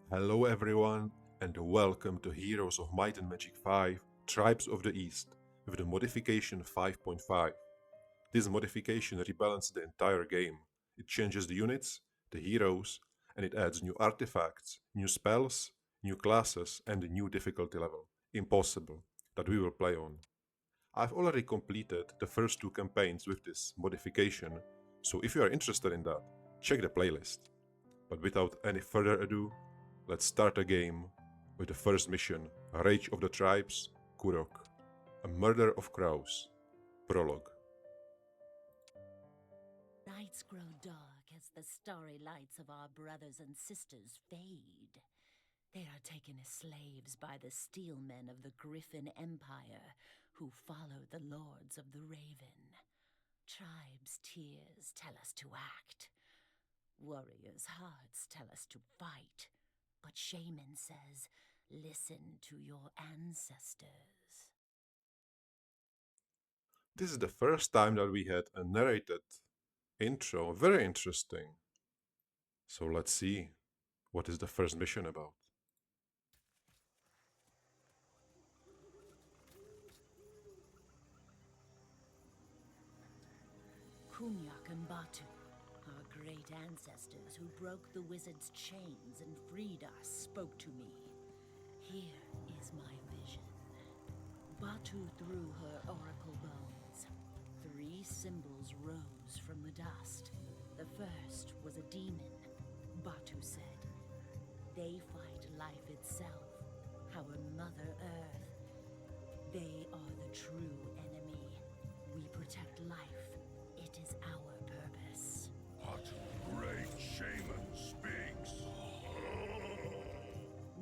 Hello everyone, and welcome to Heroes of Might and Magic 5 Tribes of the East with the modification 5.5. This modification rebalances the entire game. It changes the units, the heroes, and it adds new artifacts, new spells, new classes, and a new difficulty level, impossible, that we will play on. I've already completed the first two campaigns with this modification, so if you are interested in that, check the playlist. But without any further ado, let's start the game with the first mission, Rage of the Tribes, Kurok, a murder of crows. Prologue. Nights grow dark as the starry lights of our brothers and sisters fade. They are taken as slaves by the steelmen of the Griffin Empire, who follow the lords of the Raven. Tribes' tears tell us to act. Warriors' hearts tell us to fight. But Shaman says, listen to your ancestors. This is the first time that we had a narrated intro, very interesting. So let's see, what is the first mission about? Kunyak and Batu, our great ancestors who broke the wizard's chains and freed us, spoke to me. Here is my vision. Batu threw her oracle bones. 3 symbols rose from the dust. The first was a demon, Batu said. They fight life itself, our Mother Earth. They are the true enemy. We protect life. It is our purpose. What great shaman speaks?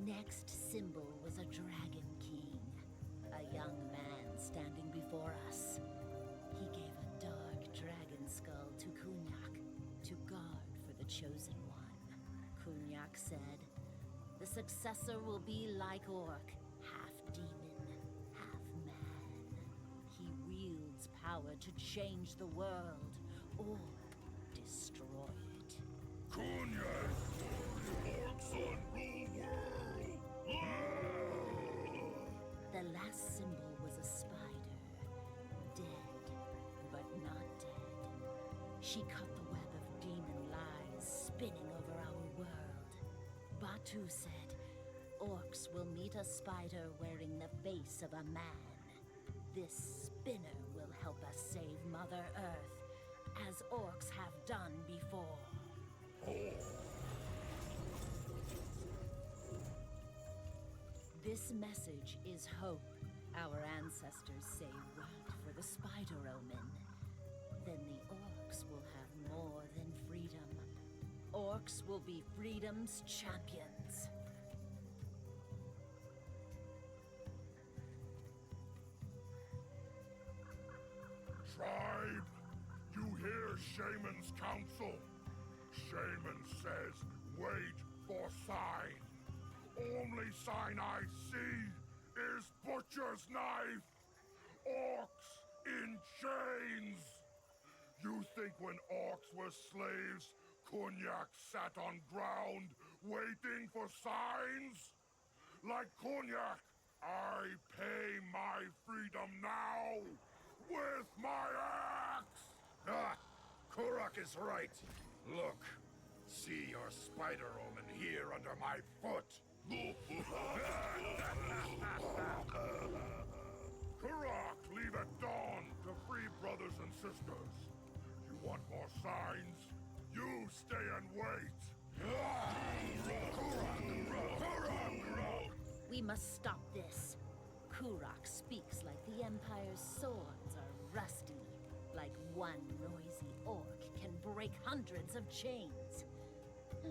Next symbol was a dragon king, a young man standing before us. He gave a dark dragon skull to Kunyak to guard for the chosen one. Kunyak said, the successor will be like Orc, half demon, half man. He wields power to change the world or destroy it. Kunyak! Orcs unrule world! The last symbol was a spider, dead, but not dead. She cut the web of demon lies spinning over our world. Batu said, orcs will meet a spider wearing the face of a man. This spinner will help us save Mother Earth, as orcs have done before. This message is hope. Our ancestors say wait for the spider omen. Then the orcs will have more than freedom. Orcs will be freedom's champions. Tribe, you hear Shaman's counsel? Shaman says, wait for sign. Only sign I see is butcher's knife. Orcs in chains. You think when orcs were slaves, Kunyak sat on ground waiting for signs? Like Kunyak, I pay my freedom now with my axe! Ah, Kurok is right. Look, see your spider omen here under my foot. Kurok, leave at dawn to free brothers and sisters. You want more signs? You stay and wait. We must stop this. Kurok speaks like the Empire's swords are rusty. Like one noisy orc can break hundreds of chains.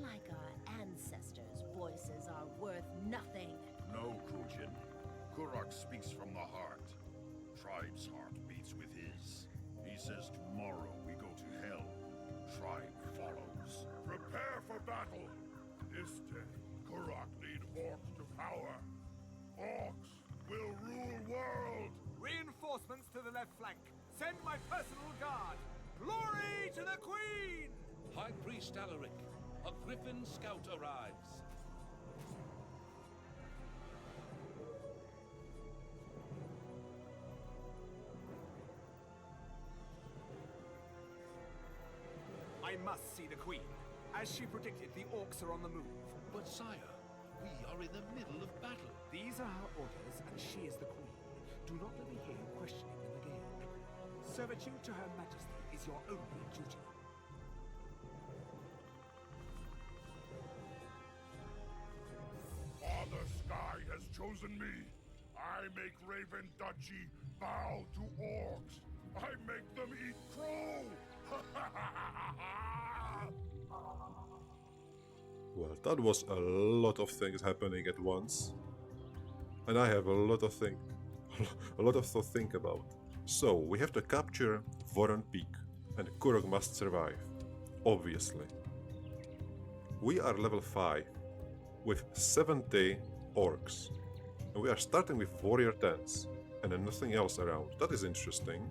Like our ancestors' voices are worth nothing. No, Kujin. Kurok speaks from the heart. Tribe's heart beats with his. He says tomorrow we go to hell. Tribe follows. Prepare for battle. This day, Kurok need orcs to power. Orcs will rule world. Reinforcements to the left flank. Send my personal guard. Glory to the Queen! High Priest Alaric, a Griffin scout arrives. I must see the Queen. As she predicted, the orcs are on the move. But sire, we are in the middle of battle. These are her orders, and she is the Queen. Do not let me hear you questioning them again. Servitude to Her Majesty is your only duty. Father Sky has chosen me. I make Raven Duchy bow to orcs. I make them eat crow. Well, that was a lot of things happening at once. And I have a lot of to think about. So, we have to capture Voron Peak, and Kurok must survive, obviously. We are level 5, with 70 orcs, and we are starting with warrior tents, and then nothing else around. That is interesting.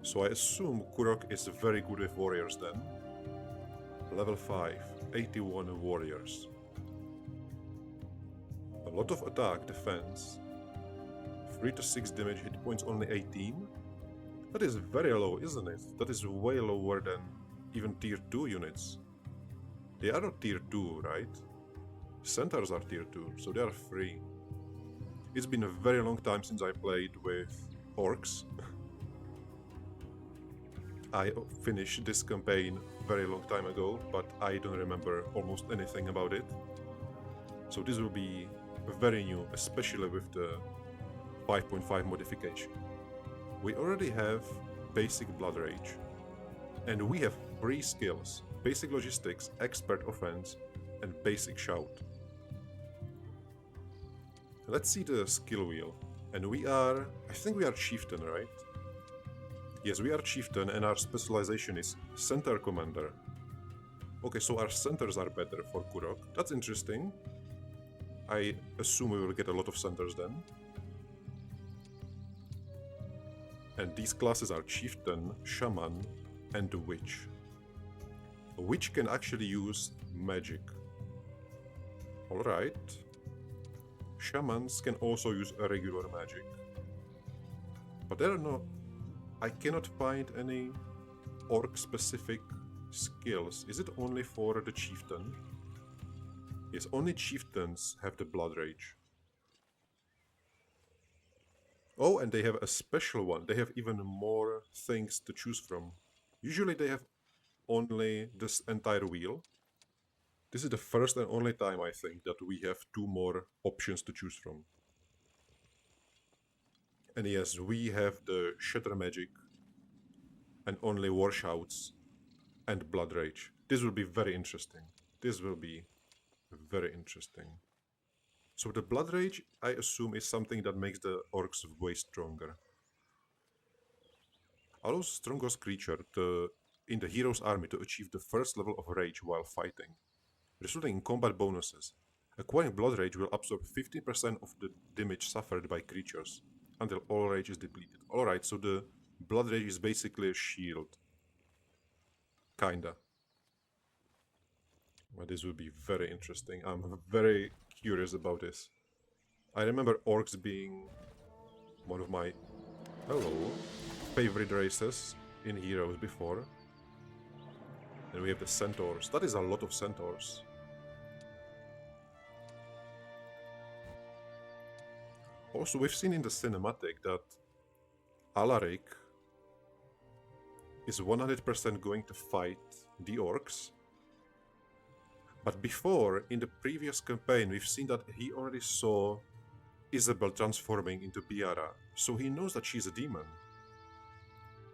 So I assume Kurok is very good with warriors then. Level 5, 81 warriors. A lot of attack, defense. 3 to 6 damage, hit points only 18. That is very low, isn't it? That is way lower than even tier 2 units. They are not tier 2, right? Centaurs are tier 2, so they are free. It's been a very long time since I played with orcs. I finished this campaign very long time ago, but I don't remember almost anything about it. So this will be very new, especially with the 5.5 modification. We already have basic Blood Rage, and we have 3 skills: basic logistics, expert offense, and basic shout. Let's see the skill wheel. And I think we are chieftain, right? Yes, we are chieftain, and our specialization is centaur commander. Okay, so our centaurs are better for Kurok. That's interesting. I assume we will get a lot of centaurs then. And these classes are chieftain, shaman, and witch. A witch can actually use magic. Alright. Shamans can also use a regular magic. But there are no... I cannot find any orc-specific skills. Is it only for the chieftain? Yes, only chieftains have the Blood Rage. Oh, and they have a special one. They have even more things to choose from. Usually they have only this entire wheel. This is the first and only time, I think, that we have 2 more options to choose from. And yes, we have the Shatter Magic, and only War Shouts, and Blood Rage. This will be very interesting. This will be very interesting. So the Blood Rage, I assume, is something that makes the orcs way stronger. Allows the strongest creature in the hero's army to achieve the first level of rage while fighting, resulting in combat bonuses. Acquiring Blood Rage will absorb 50% of the damage suffered by creatures until all rage is depleted. Alright, so the Blood Rage is basically a shield. Kinda. Well, this will be very interesting. I'm very curious about this. I remember orcs being one of my favorite races in Heroes before. And we have the centaurs. That is a lot of centaurs. Also, we've seen in the cinematic that Alaric is 100% going to fight the orcs. But before, in the previous campaign, we've seen that he already saw Isabel transforming into Biara, so he knows that she's a demon.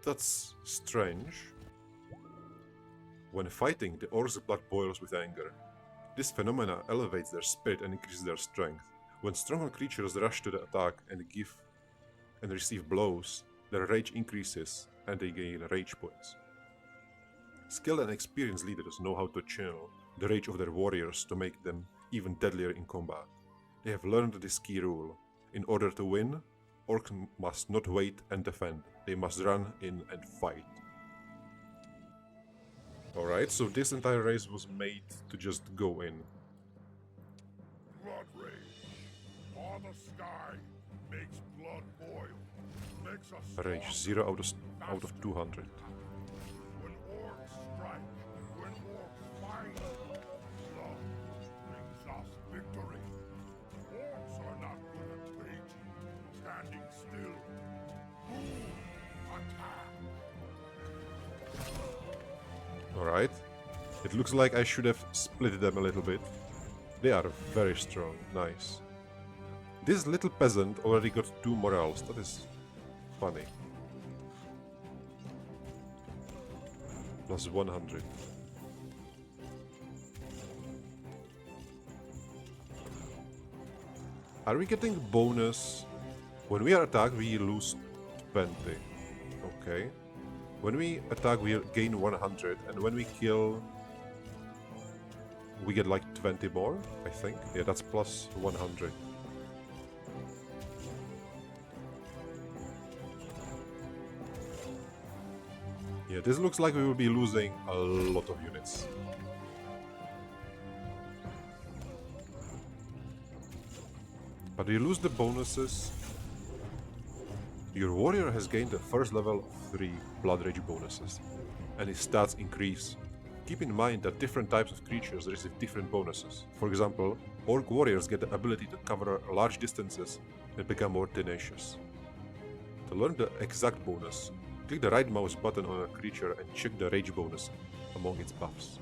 That's strange. When fighting, the orcs' blood boils with anger. This phenomena elevates their spirit and increases their strength. When stronger creatures rush to the attack and receive blows, their rage increases and they gain rage points. Skilled and experienced leaders know how to channel the rage of their warriors to make them even deadlier in combat. They have learned this key rule. In order to win, orcs must not wait and defend. They must run in and fight. Alright, so this entire race was made to just go in. Blood Rage. Father Sky makes blood boil. makes us Rage stronger, 0 out of 200. When orcs strike, when orcs fight, love brings us victory. Orcs are not good at waiting, standing still. Move, attack. Alright. It looks like I should have split them a little bit. They are very strong. Nice. This little peasant already got 2 morals. That is funny. Plus 100. Are we getting bonus? When we are attacked, we lose 20. Okay. When we attack, we gain 100, and when we kill, we get like 20 more, I think. Yeah, that's plus 100. Yeah, this looks like we will be losing a lot of units. But you lose the bonuses. Your warrior has gained the first level of 3 Blood Rage bonuses, and his stats increase. Keep in mind that different types of creatures receive different bonuses. For example, Orc warriors get the ability to cover large distances and become more tenacious. To learn the exact bonus, click the right mouse button on a creature and check the rage bonus among its buffs.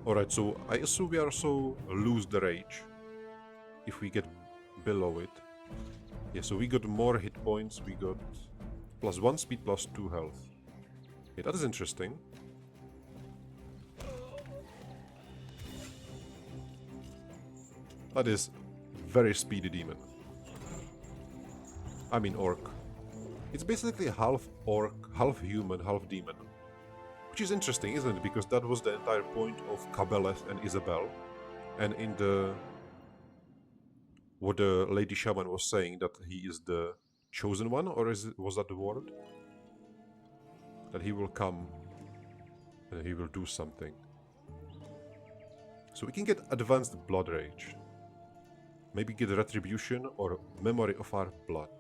Alright, so I assume we also lose the rage if we get below it. Yeah, so we got more hit points, we got plus 1 speed, plus 2 health. Okay, that is interesting. That is very speedy demon. I mean orc. It's basically half orc, half human, half demon. Which is interesting, isn't it? Because that was the entire point of Kabeleth and Isabel. And in the... what the Lady Shaman was saying, that he is the chosen one, or was that the word? That he will come and he will do something. So we can get advanced blood rage. Maybe get retribution or memory of our blood.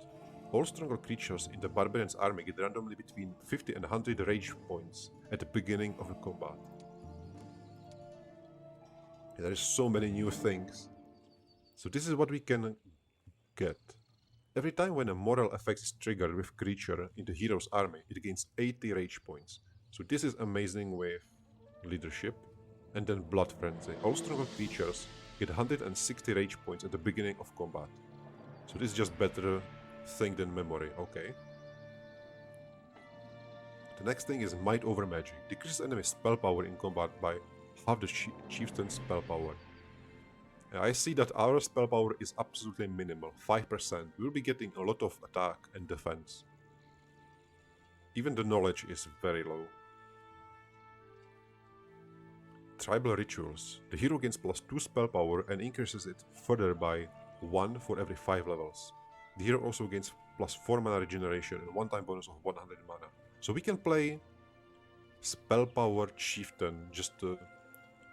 All stronger creatures in the barbarian's army get randomly between 50 and 100 rage points at the beginning of a combat. There is so many new things. So this is what we can get. Every time when a moral effect is triggered with creature in the hero's army, it gains 80 rage points. So this is amazing with leadership. And then blood frenzy. All stronger creatures get 160 rage points at the beginning of combat. So this is just better thing than memory, okay. The next thing is might over magic. Decreases enemy spell power in combat by half the chieftain's spell power. I see that our spell power is absolutely minimal, 5%. We'll be getting a lot of attack and defense. Even the knowledge is very low. Tribal rituals. The hero gains plus 2 spell power and increases it further by 1 for every 5 levels. The hero also gains plus 4 mana regeneration and one-time bonus of 100 mana. So we can play spell power chieftain just to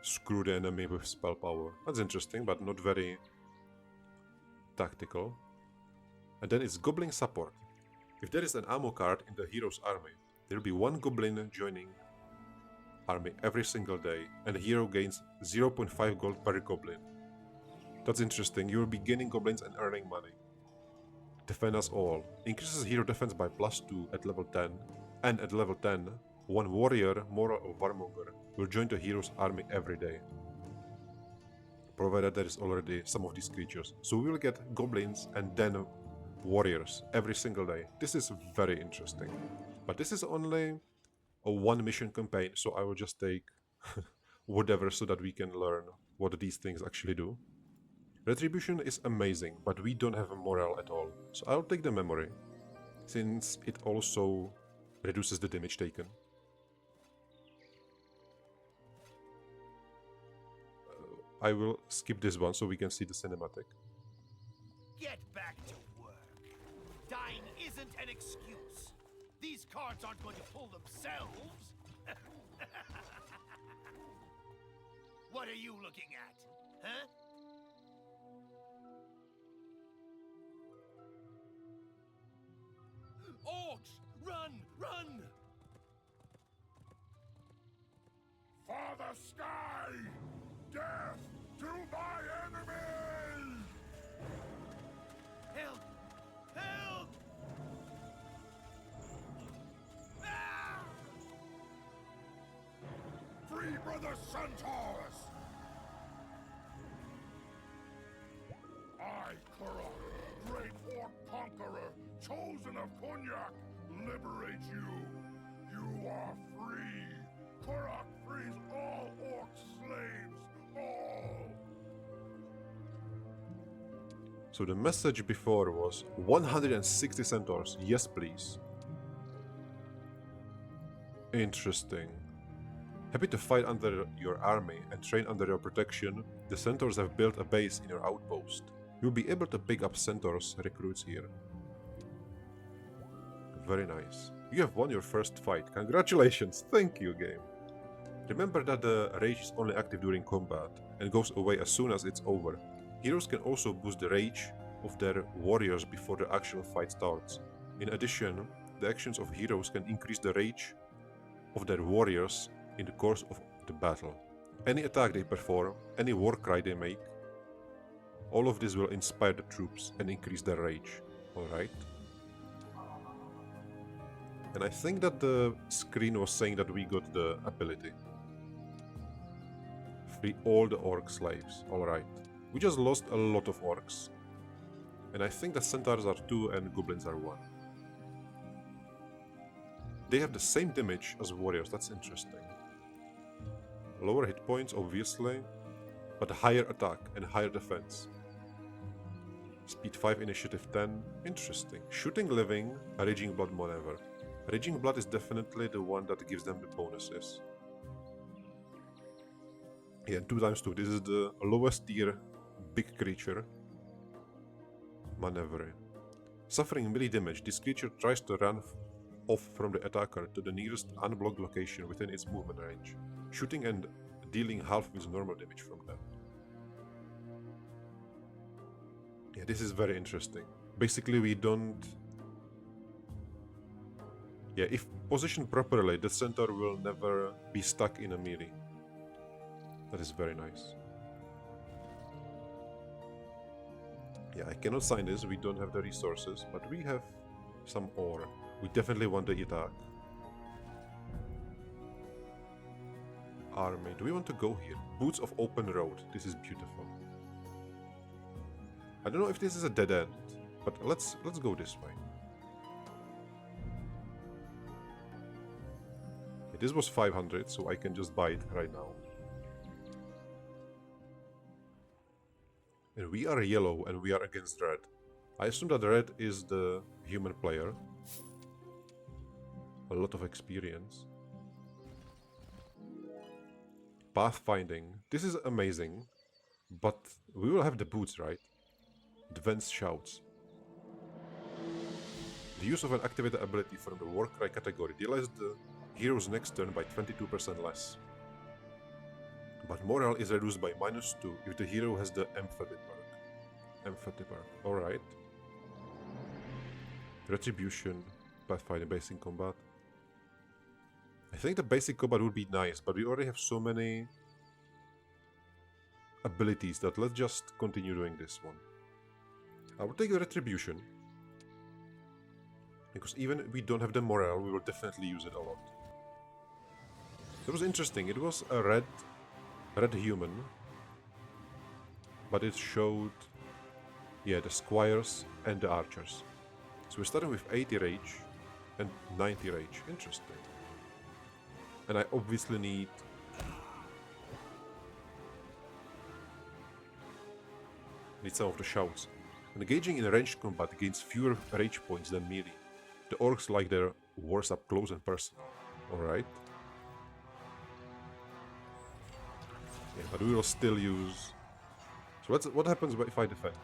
screw the enemy with spell power. That's interesting, but not very tactical. And then it's goblin support. If there is an ammo card in the hero's army, there will be 1 goblin joining army every single day, and the hero gains 0.5 gold per goblin. That's interesting. You will be gaining goblins and earning money. Defend us all. Increases hero defense by plus 2 at level 10, and at level 10, 1 warrior, moral or warmonger will join the hero's army every day, provided there is already some of these creatures. So we will get goblins and then warriors every single day. This is very interesting. But this is only a 1 mission campaign, so I will just take whatever so that we can learn what these things actually do. Retribution is amazing, but we don't have a morale at all. So I'll take the memory, since it also reduces the damage taken. I will skip this one so we can see the cinematic. Get back to work. Dying isn't an excuse. These cards aren't going to pull themselves. What are you looking at? Huh? Orcs! Run! Run! Father Sky! Death to my enemies! Help! Help! Ah! Free Brother Centaurs! I, Kurok, great orc conqueror, chosen of Konyak, liberate you. You are free. Kurok frees all orc slaves. All. So the message before was 160 centaurs, yes please. Interesting. Happy to fight under your army and train under your protection, the centaurs have built a base in your outpost. You'll be able to pick up centaurs recruits here. Very nice. You have won your first fight. Congratulations! Thank you, game. Remember that the rage is only active during combat and goes away as soon as it's over. Heroes can also boost the rage of their warriors before the actual fight starts. In addition, the actions of heroes can increase the rage of their warriors in the course of the battle. Any attack they perform, any war cry they make, all of this will inspire the troops and increase their rage. Alright. And I think that the screen was saying that we got the ability. Free all the orc slaves. Alright. We just lost a lot of orcs. And I think that centaurs are 2 and goblins are 1. They have the same damage as warriors, that's interesting. Lower hit points, obviously, but higher attack and higher defense. Speed 5, initiative 10, interesting. Shooting living, a raging blood maneuver. Raging blood is definitely the one that gives them the bonuses. Yeah, 2 times 2, this is the lowest tier big creature. Maneuver. Suffering melee damage, this creature tries to run off from the attacker to the nearest unblocked location within its movement range, shooting and dealing half of its normal damage from that. Yeah, this is very interesting. Basically, we don't... Yeah, if positioned properly, the centaur will never be stuck in a melee. That is very nice. Yeah, I cannot sign this, we don't have the resources, but we have some ore. We definitely want the attack. Army. Do we want to go here? Boots of Open Road. This is beautiful. I don't know if this is a dead end, but let's go this way. Yeah, this was 500, so I can just buy it right now. And we are yellow and we are against red. I assume that red is the human player. A lot of experience. Pathfinding. This is amazing. But we will have the boots, right? Advanced shouts. The use of an activated ability from the war cry category delays the hero's next turn by 22% less. But morale is reduced by -2 if the hero has the empathy perk. Empathy perk. Alright. Retribution. Pathfinding basic combat. I think the basic combat would be nice, but we already have so many abilities that let's just continue doing this one. I will take the retribution. Because even if we don't have the morale, we will definitely use it a lot. That was interesting. It was a red human. But it showed, yeah, the squires and the archers. So we're starting with 80 rage and 90 rage. Interesting. And I obviously need some of the shouts. Engaging in ranged combat gains fewer rage points than melee. The orcs like their wars up close and personal. Alright. Yeah, but we will still use... So what happens if I defend?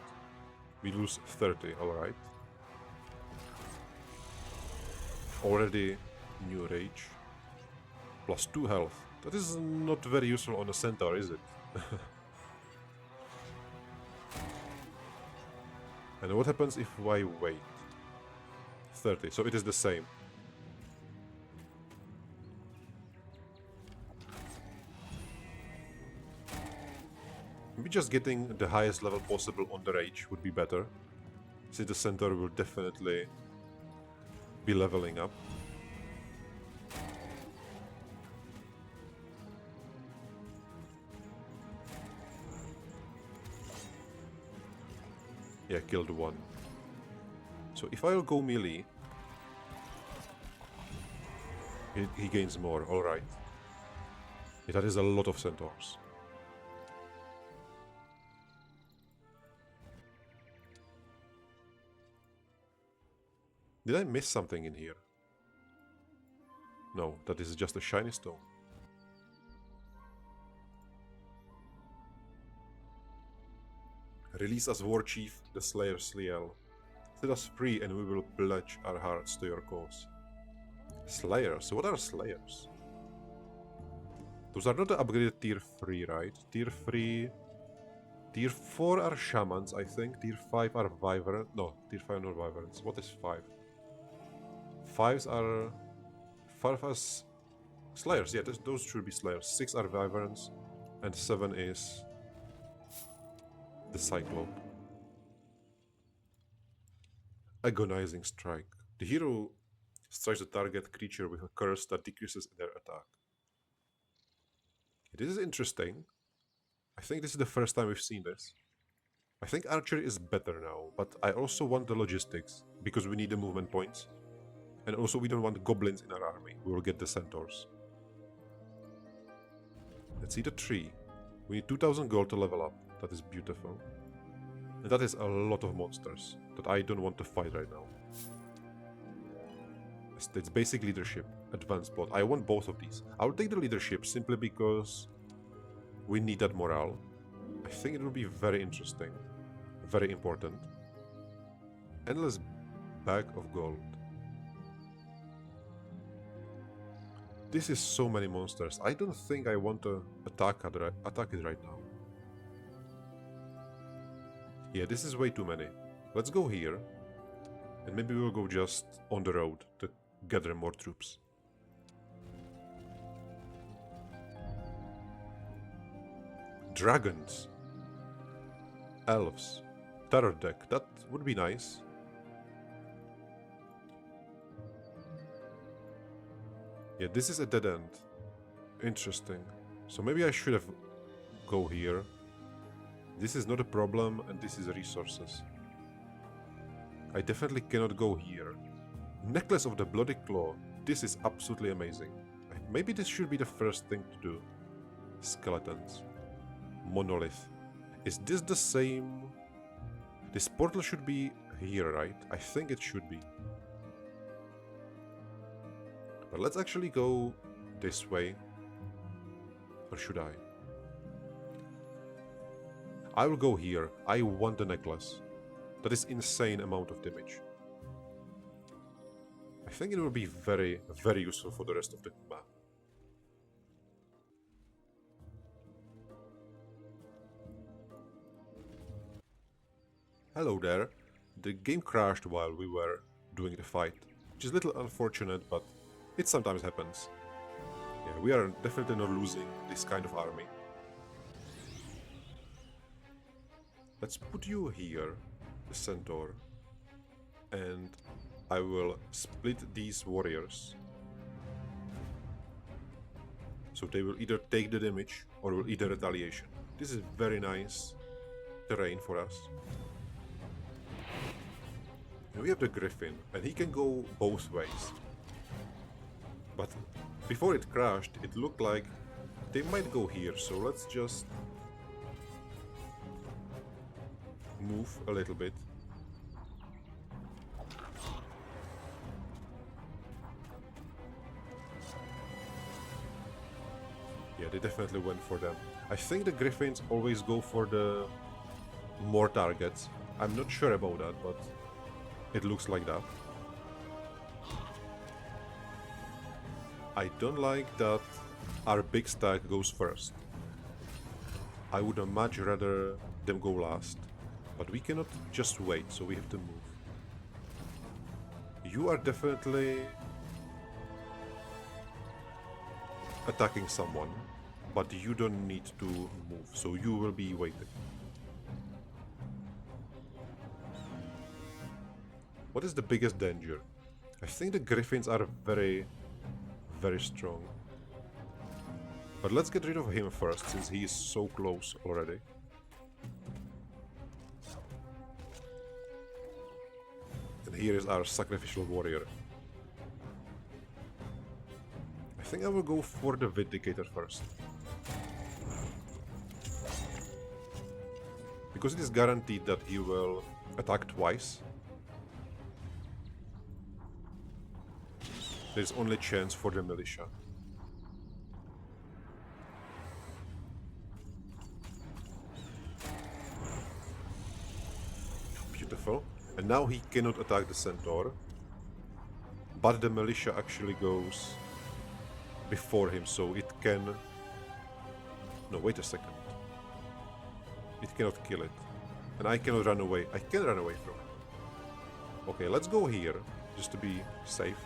We lose 30, alright. Already new rage. Plus 2 health. That is not very useful on a centaur, is it? And what happens if I wait? 30, so it is the same. Maybe just getting the highest level possible on the rage would be better. Since the centaur will definitely be leveling up. Yeah, killed one. So if I'll go melee, he gains more, alright. Yeah, that is a lot of centaurs. Did I miss something in here? No, that is just a shiny stone. Release as war chief, the Slayer Sliel. Set us free and we will pledge our hearts to your cause. Slayers? What are Slayers? Those are not the upgraded tier 3, right? Tier 3... Tier 4 are shamans, I think. Tier 5 are wyverns. No, tier 5 are not wyverns. What is 5? 5s are... 5 are Slayers, yeah, those should be Slayers. 6 are wyverns, and 7 is... the Cyclope. Agonizing strike. The hero strikes the target creature with a curse that decreases their attack. This is interesting. I think this is the first time we've seen this. I think archery is better now, but I also want the logistics, because we need the movement points. And also we don't want goblins in our army, we will get the centaurs. Let's see the tree. We need 2000 gold to level up, that is beautiful. And that is a lot of monsters that I don't want to fight right now. It's basic leadership, advanced plot. I want both of these. I'll take the leadership simply because we need that morale. I think it will be very interesting, very important. Endless bag of gold. This is so many monsters. I don't think I want to attack it right now. Yeah, this is way too many. Let's go here. And maybe we'll go just on the road to gather more troops. Dragons. Elves. Terror deck. That would be nice. Yeah, this is a dead end. Interesting. So maybe I should have go here. This is not a problem, and this is resources. I definitely cannot go here. Necklace of the Bloody Claw. This is absolutely amazing. Maybe this should be the first thing to do. Skeletons. Monolith. Is this the same? This portal should be here, right? I think it should be. But let's actually go this way. Or should I? I will go here. I want the necklace. That is insane amount of damage. I think it will be very, very useful for the rest of the map. Hello there. The game crashed while we were doing the fight, which is a little unfortunate, but it sometimes happens. Yeah, we are definitely not losing this kind of army. Let's put you here, the centaur, and I will split these warriors. So they will either take the damage or will either retaliation. This is very nice terrain for us. And we have the griffin, and he can go both ways. But before it crashed, it looked like they might go here, so let's just move a little bit. Yeah, they definitely went for them. I think the griffins always go for the more targets. I'm not sure about that, but it looks like that. I don't like that our big stack goes first. I would much rather them go last. But we cannot just wait, so we have to move. You are definitely attacking someone, but you don't need to move, so you will be waiting. What is the biggest danger? I think the griffins are very, very strong. But let's get rid of him first, since he is so close already. And here is our sacrificial warrior. I think I will go for the Vindicator first. Because it is guaranteed that he will attack twice. There's only chance for the militia. Beautiful. And now he cannot attack the centaur. But the militia actually goes before him, so it can... No, wait a second. It cannot kill it. And I cannot run away. I can run away from it. Okay, let's go here, just to be safe.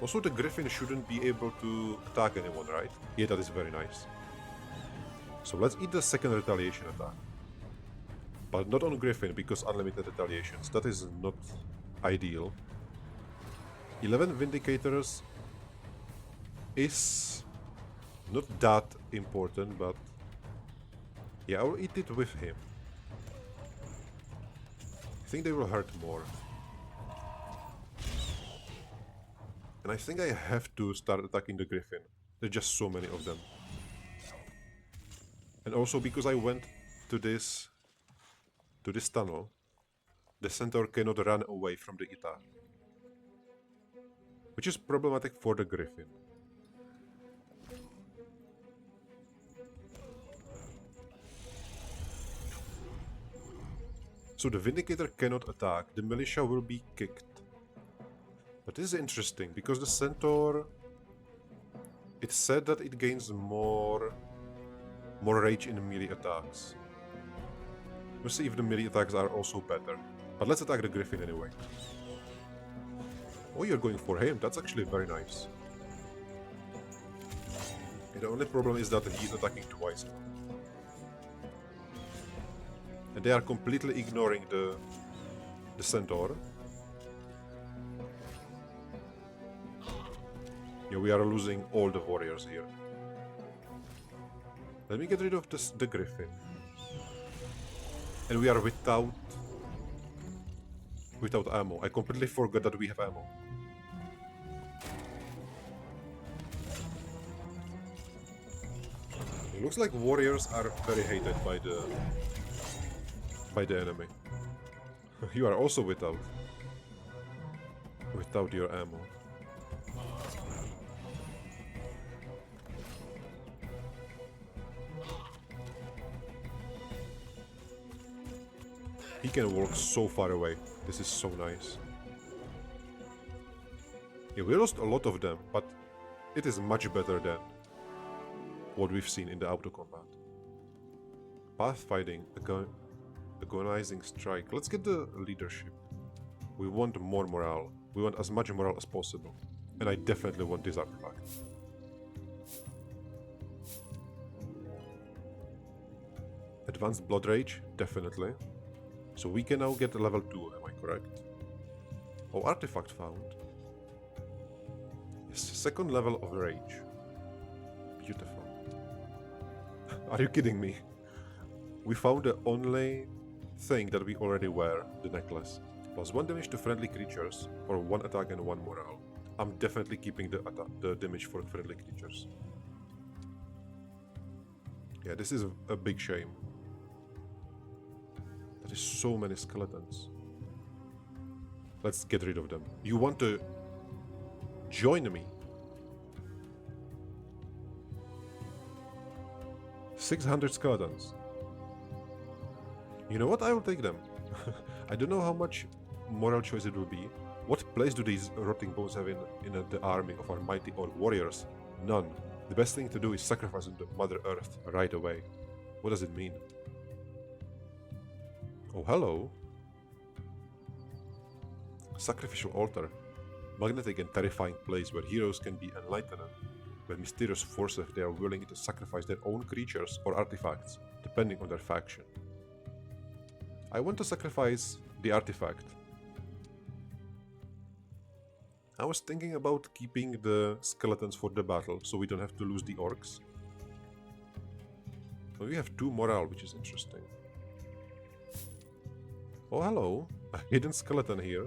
Also, the griffin shouldn't be able to attack anyone, right? Yeah, that is very nice. So let's eat the second retaliation attack. But not on griffin, because unlimited retaliations. That is not ideal. 11 Vindicators is not that important, but yeah, I will eat it with him. I think they will hurt more. And I think I have to start attacking the griffin. There's just so many of them. And also because I went to this tunnel, the centaur cannot run away from the attack. Which is problematic for the griffin. So the Vindicator cannot attack, the militia will be kicked. But this is interesting, because the centaur... It said that it gains more rage in melee attacks. We'll see if the melee attacks are also better. But let's attack the griffin anyway. Oh, you're going for him, that's actually very nice. And the only problem is that he's attacking twice. And they are completely ignoring the centaur. Yeah, we are losing all the warriors here. Let me get rid of the griffin. And we are without ammo. I completely forgot that we have ammo. It looks like warriors are very hated by the enemy. You are also without your ammo. He can walk so far away. This is so nice. Yeah, we lost a lot of them, but it is much better than what we've seen in the auto combat. Pathfinding, agonizing strike. Let's get the leadership. We want more morale. We want as much morale as possible. And I definitely want this artifact. Advanced Blood Rage, definitely. So we can now get a level 2, am I correct? Oh, artifact found. Yes, second level of rage. Beautiful. Are you kidding me? We found the only thing that we already wear, the necklace. Plus 1 damage to friendly creatures, or 1 attack and 1 morale. I'm definitely keeping the damage for friendly creatures. Yeah, this is a big shame. There is so many skeletons. Let's get rid of them. You want to join me? 600 skeletons. You know what? I will take them. I don't know how much moral choice it will be. What place do these rotting bones have in the army of our mighty old warriors? None. The best thing to do is sacrifice the Mother Earth right away. What does it mean? Oh, hello. Sacrificial altar. Magnetic and terrifying place where heroes can be enlightened by mysterious forces if they are willing to sacrifice their own creatures or artifacts, depending on their faction. I want to sacrifice the artifact. I was thinking about keeping the skeletons for the battle, so we don't have to lose the orcs. But we have 2 morale, which is interesting. Oh, hello. A hidden skeleton here.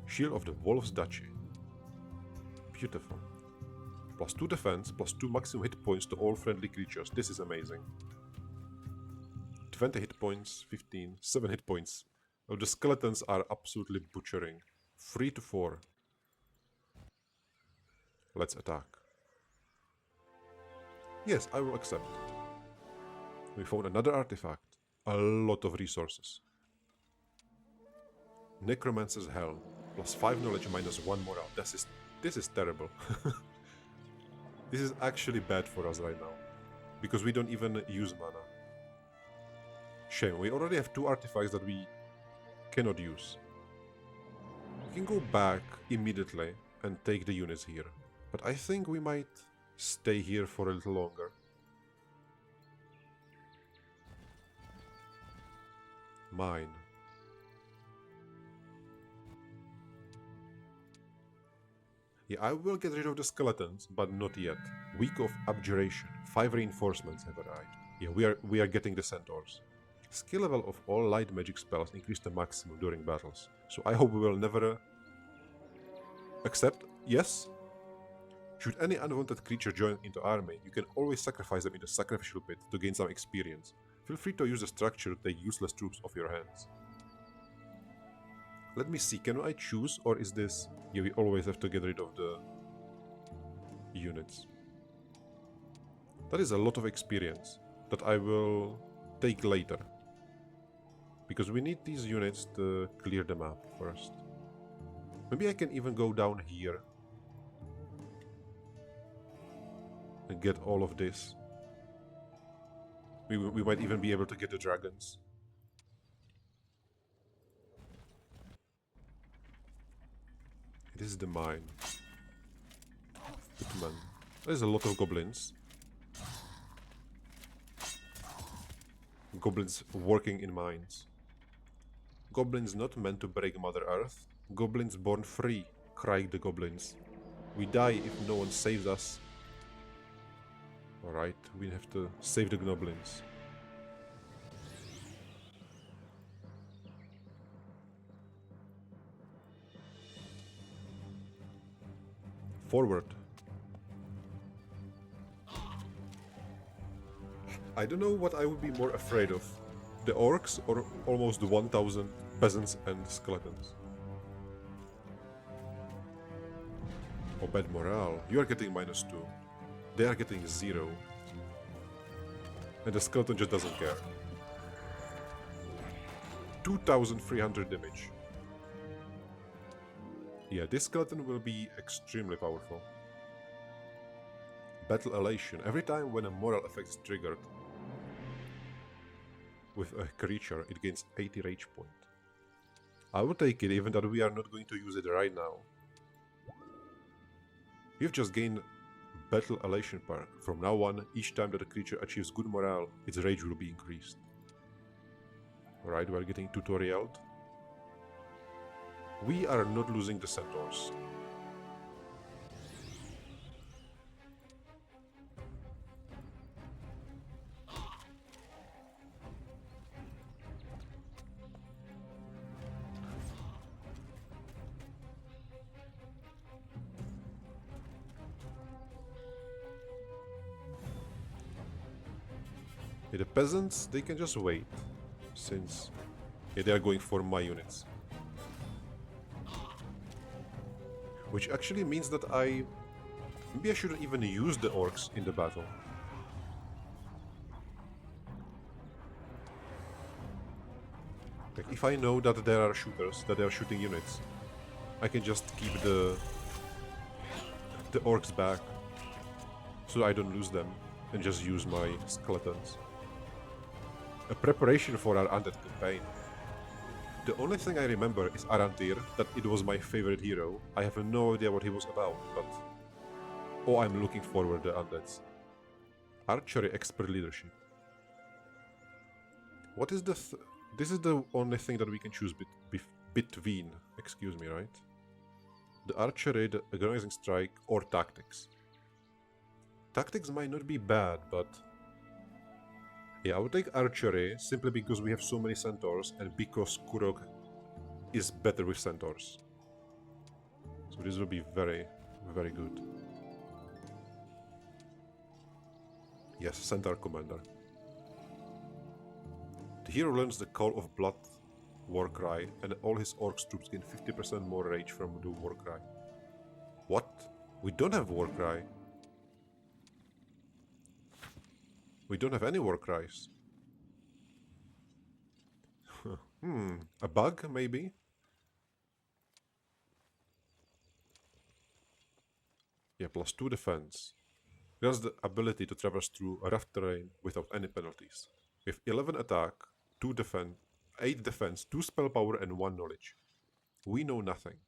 Shield of the Wolf's Duchy. Beautiful. Plus 2 defense, plus 2 maximum hit points to all friendly creatures. This is amazing. 20 hit points, 15, 7 hit points. Oh, the skeletons are absolutely butchering. 3 to 4. Let's attack. Yes, I will accept. We found another artifact. A lot of resources. Necromancer's Hell. Plus 5 knowledge, minus 1 morale. This is terrible. This is actually bad for us right now. Because we don't even use mana. Shame, we already have 2 artifacts that we cannot use. We can go back immediately and take the units here. But I think we might stay here for a little longer. Mine. Yeah, I will get rid of the skeletons, but not yet. Week of Abjuration. 5 reinforcements have arrived. Yeah, we are getting the centaurs. Skill level of all light magic spells increased to maximum during battles. So I hope we will never accept. Yes. Should any unwanted creature join into army, you can always sacrifice them in the sacrificial pit to gain some experience. Feel free to use the structure to take useless troops off your hands. Let me see, can I choose, or is this... Yeah, we always have to get rid of the units. That is a lot of experience that I will take later. Because we need these units to clear the map first. Maybe I can even go down here and get all of this. We might even be able to get the dragons. This is the mine. Hitman. There's a lot of goblins. Goblins working in mines. Goblins not meant to break Mother Earth. Goblins born free, cried the goblins. We die if no one saves us. Alright, we have to save the goblins. Forward. I don't know what I would be more afraid of. The orcs or almost 1000 peasants and skeletons. Oh, bad morale. You are getting -2. They are getting 0. And the skeleton just doesn't care. 2300 damage. Yeah, this skeleton will be extremely powerful. Battle Elation. Every time when a moral effect is triggered with a creature, it gains 80 rage point. I will take it, even though we are not going to use it right now. We've just gained Battle Elation perk. From now on, each time that a creature achieves good morale, its rage will be increased. Alright, we're getting tutorialed. We are not losing the centaurs. Yeah, the peasants, they can just wait, since they are going for my units. Which actually means that maybe I shouldn't even use the orcs in the battle. Like, if I know that there are shooters, that they are shooting units, I can just keep the orcs back so I don't lose them and just use my skeletons. A preparation for our undead campaign. The only thing I remember is Arantir, that it was my favorite hero. I have no idea what he was about, but... Oh, I'm looking forward to undeads. Archery expert leadership. What is the... This is the only thing that we can choose between, excuse me, right? The archery, the agonizing strike, or tactics. Tactics might not be bad, but... Yeah, I would take archery simply because we have so many centaurs and because Kurok is better with centaurs. So this will be very, very good. Yes, centaur commander. The hero learns the Call of Blood war cry and all his orcs troops gain 50% more rage from the war cry. What? We don't have war cry. We don't have any war cries. A bug, maybe? Yeah, +2 defense. Grants the ability to traverse through rough terrain without any penalties. With 11 attack, 2 defense, 8 defense, 2 spell power and 1 knowledge. We know nothing.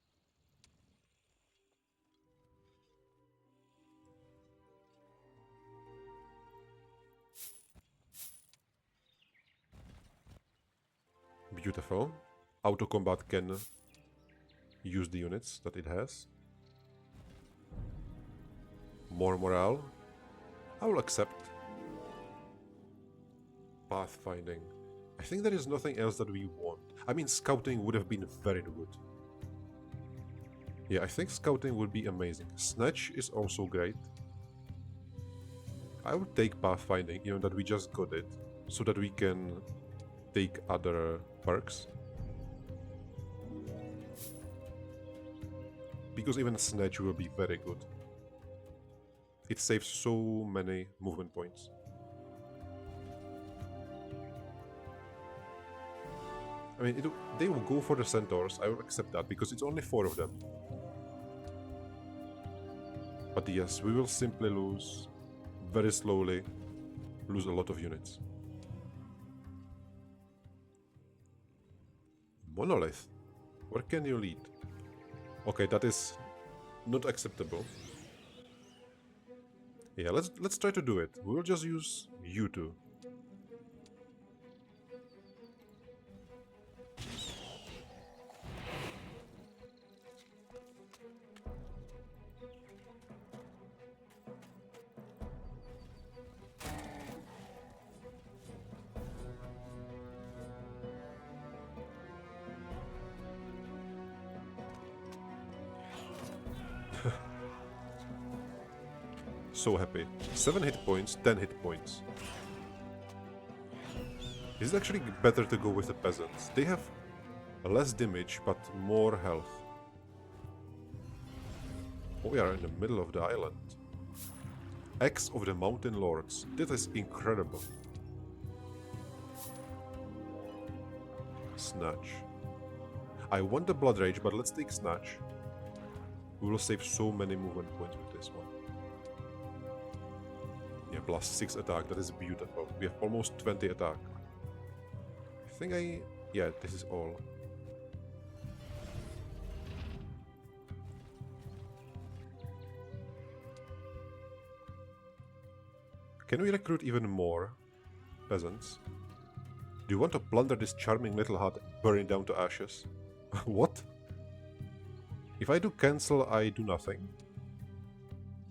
Beautiful. Auto combat can use the units that it has. More morale. I will accept. Pathfinding. I think there is nothing else that we want. I mean, scouting would have been very good. Yeah, I think scouting would be amazing. Snatch is also great. I would take pathfinding, even that we just got it, so that we can take other perks. Because even Snatch will be very good. It saves so many movement points. I mean, they will go for the centaurs, I will accept that, because it's only 4 of them. But yes, we will simply lose, very slowly, lose a lot of units. Monolith? Where can you lead? Okay, that is not acceptable. Yeah, let's try to do it. We will just use you two. So happy. 7 hit points, 10 hit points. It's actually better to go with the peasants. They have less damage, but more health. Oh, we are in the middle of the island. Axe of the Mountain Lords. This is incredible. Snatch. I want the Blood Rage, but let's take Snatch. We will save so many movement points with this one. Yeah, +6 attack, that is beautiful. We have almost 20 attack. I think yeah, this is all. Can we recruit even more peasants? Do you want to plunder this charming little hut and burn it down to ashes? What? If I do cancel, I do nothing.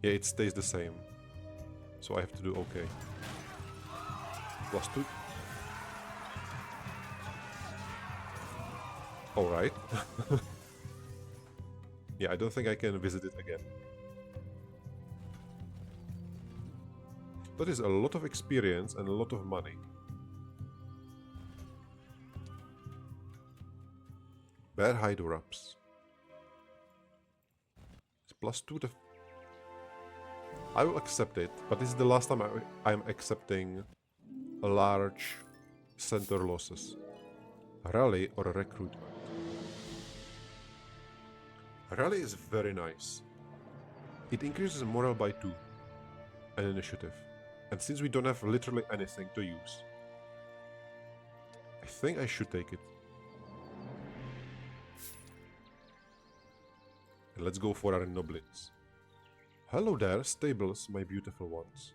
Yeah, it stays the same. So I have to do okay. +2. Alright. Yeah, I don't think I can visit it again. That is a lot of experience and a lot of money. Bear hide wraps. It's +2 to... I will accept it, but this is the last time I'm accepting a large center losses. Rally or a recruitment. Rally is very nice. It increases morale by 2. and initiative. And since we don't have literally anything to use, I think I should take it. And let's go for our noblins. Hello there, stables, my beautiful ones.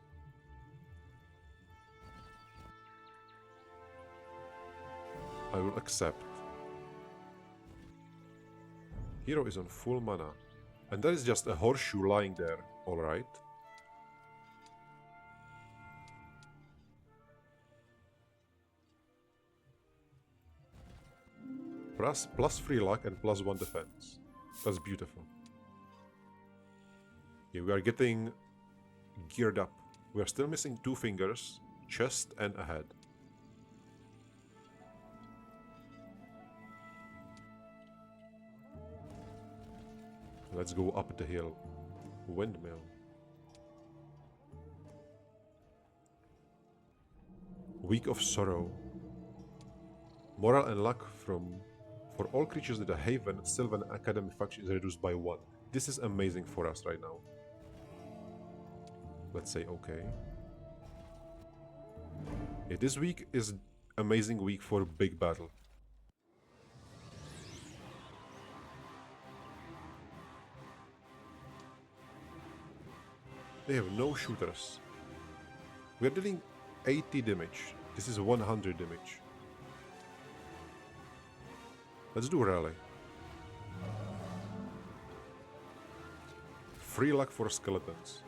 I will accept. Hero is on full mana. And that is just a horseshoe lying there, alright. Plus 3 luck and plus 1 defense. That's beautiful. Yeah, we are getting geared up. We are still missing 2 fingers, chest and a head. Let's go up the hill. Windmill. Week of Sorrow. Moral and luck for all creatures in the Haven, Sylvan Academy faction is reduced by 1. This is amazing for us right now. Let's say okay. Yeah, this week is amazing week for big battle. They have no shooters. We are dealing 80 damage. This is 100 damage. Let's do rally. 3 luck for skeletons.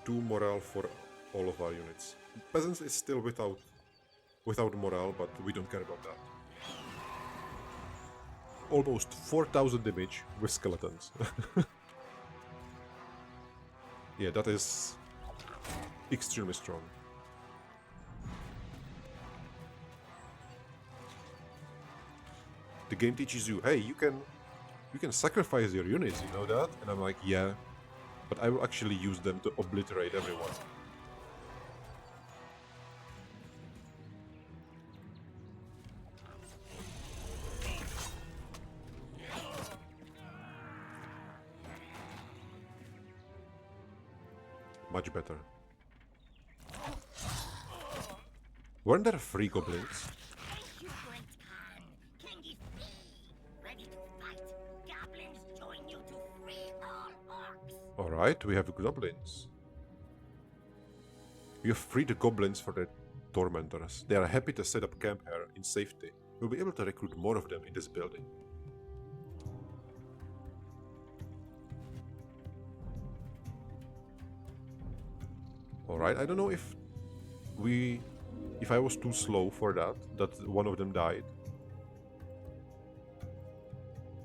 2 morale for all of our units. Peasants is still without morale, but we don't care about that. Almost 4,000 damage with skeletons. Yeah, that is extremely strong. The game teaches you, hey, you can sacrifice your units, you know that? And I'm like, yeah, but I will actually use them to obliterate everyone. Much better. Weren't there 3 goblins? Thank you, Great Khan. King is free. Ready to fight. Goblins join you to free all orcs. Alright, we have goblins. We have freed the goblins for their tormentors. They are happy to set up camp here in safety. We'll be able to recruit more of them in this building. Alright, I don't know if I was too slow for that one of them died.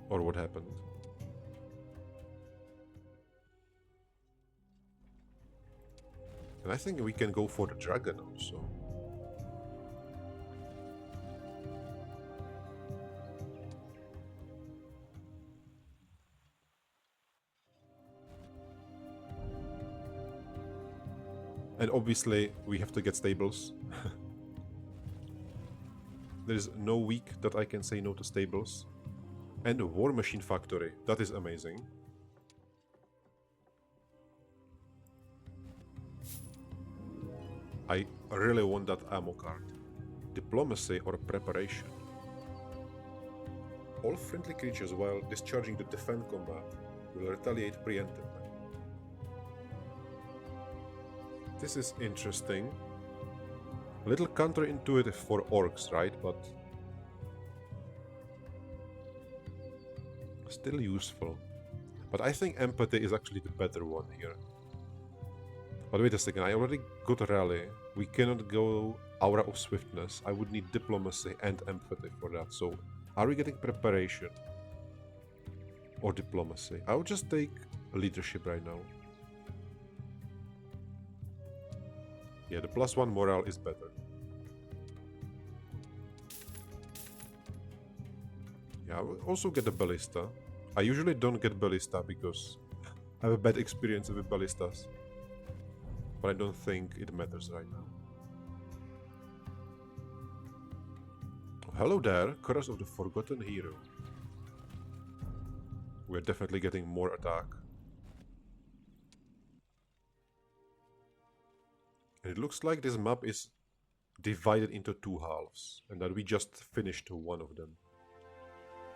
Or what happened. And I think we can go for the dragon also. And obviously we have to get stables. There is no week that I can say no to stables. And a war machine factory, that is amazing. I really want that ammo card. Diplomacy or preparation. All friendly creatures while discharging the defend combat will retaliate preemptively. This is interesting. A little counterintuitive for orcs, right? But still useful. But I think empathy is actually the better one here. But wait a second, I already got rally. We cannot go aura of swiftness. I would need diplomacy and empathy for that. So are we getting preparation or diplomacy? I would just take leadership right now. Yeah, the +1 morale is better. Yeah, I will also get the ballista. I usually don't get ballista because I have a bad experience with ballistas. But I don't think it matters right now. Oh, hello there, Curse of the Forgotten Hero. We're definitely getting more attack. And it looks like this map is divided into two halves, and that we just finished one of them.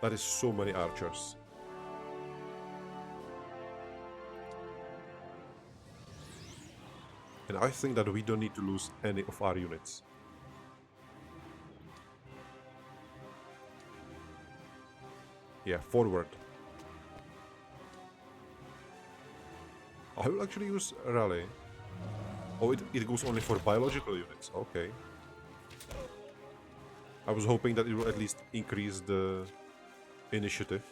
That is so many archers. And I think that we don't need to lose any of our units. Yeah, forward. I will actually use rally. Oh, it goes only for biological units. Okay. I was hoping that it will at least increase the initiative.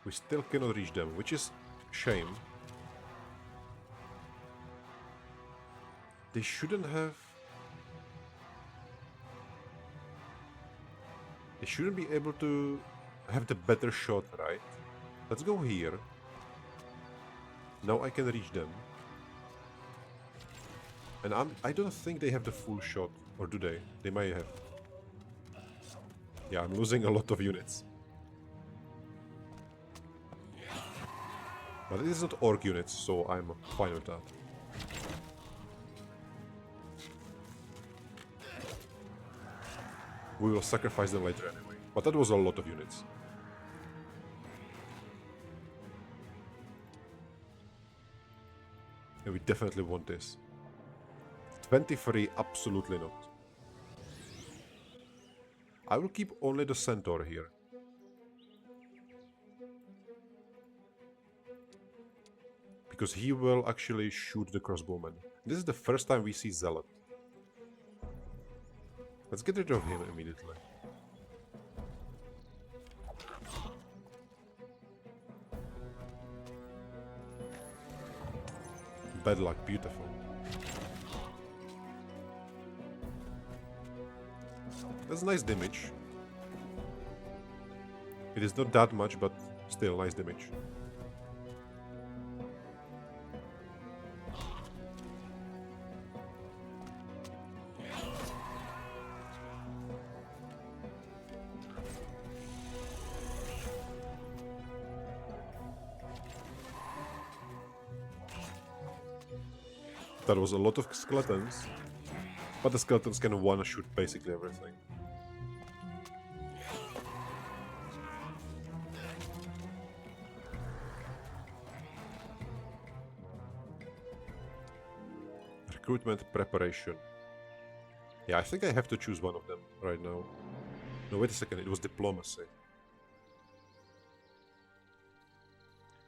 We still cannot reach them, which is shame. They shouldn't have... They shouldn't be able to have the better shot, right? Let's go here. Now I can reach them. And I don't think they have the full shot. Or do they? They might have. Yeah, I'm losing a lot of units. But it is not orc units, so I'm fine with that. We will sacrifice them later anyway. But that was a lot of units. And we definitely want this. 23, absolutely not. I will keep only the centaur here. Because he will actually shoot the crossbowman. This is the first time we see Zealot. Let's get rid of him immediately. Bad luck, beautiful. That's nice damage. It is not that much, but still nice damage. That was a lot of skeletons, but the skeletons can one-shoot basically everything. Recruitment preparation. Yeah, I think I have to choose one of them right now. No, wait a second, it was diplomacy.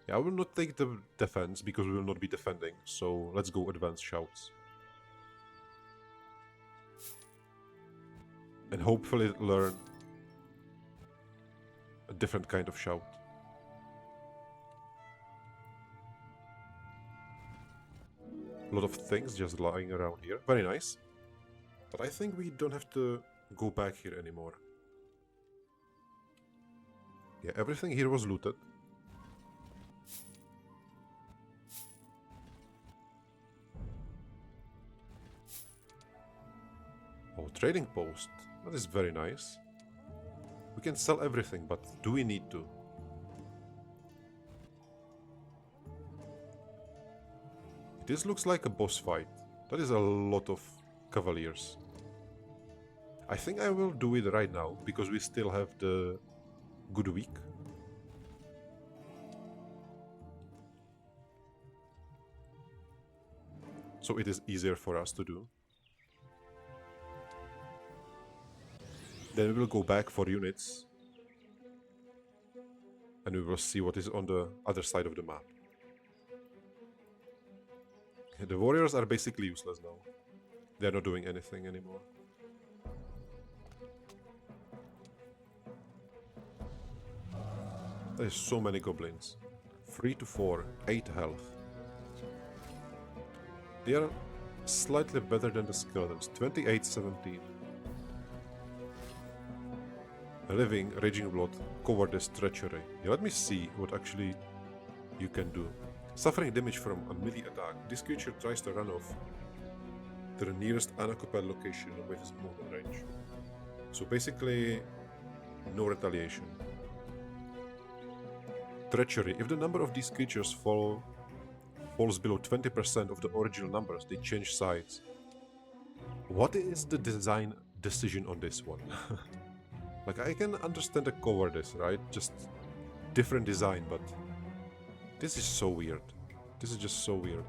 Yeah, I will not take the defense because we will not be defending, so let's go advanced shouts. And hopefully learn a different kind of shout. A lot of things just lying around here. Very nice. But I think we don't have to go back here anymore. Yeah, everything here was looted. Oh, trading post. That is very nice. We can sell everything, but do we need to? This looks like a boss fight. That is a lot of cavaliers. I think I will do it right now, because we still have the good week. So it is easier for us to do. Then we will go back for units. And we will see what is on the other side of the map. The warriors are basically useless now. They are not doing anything anymore. There is so many goblins. 3 to 4, 8 health. They are slightly better than the skeletons. 28, 17. Living, Raging Blood, Cowardice, Treachery. Yeah, let me see what actually you can do. Suffering damage from a melee attack. This creature tries to run off to the nearest unoccupied location with his movement range. So basically, No retaliation. Treachery. If the number of these creatures falls below 20% of the original numbers, they change sides. What is the design decision on this one? Like, I can understand the cowardice, right? Just different design, but this is so weird. This is just so weird.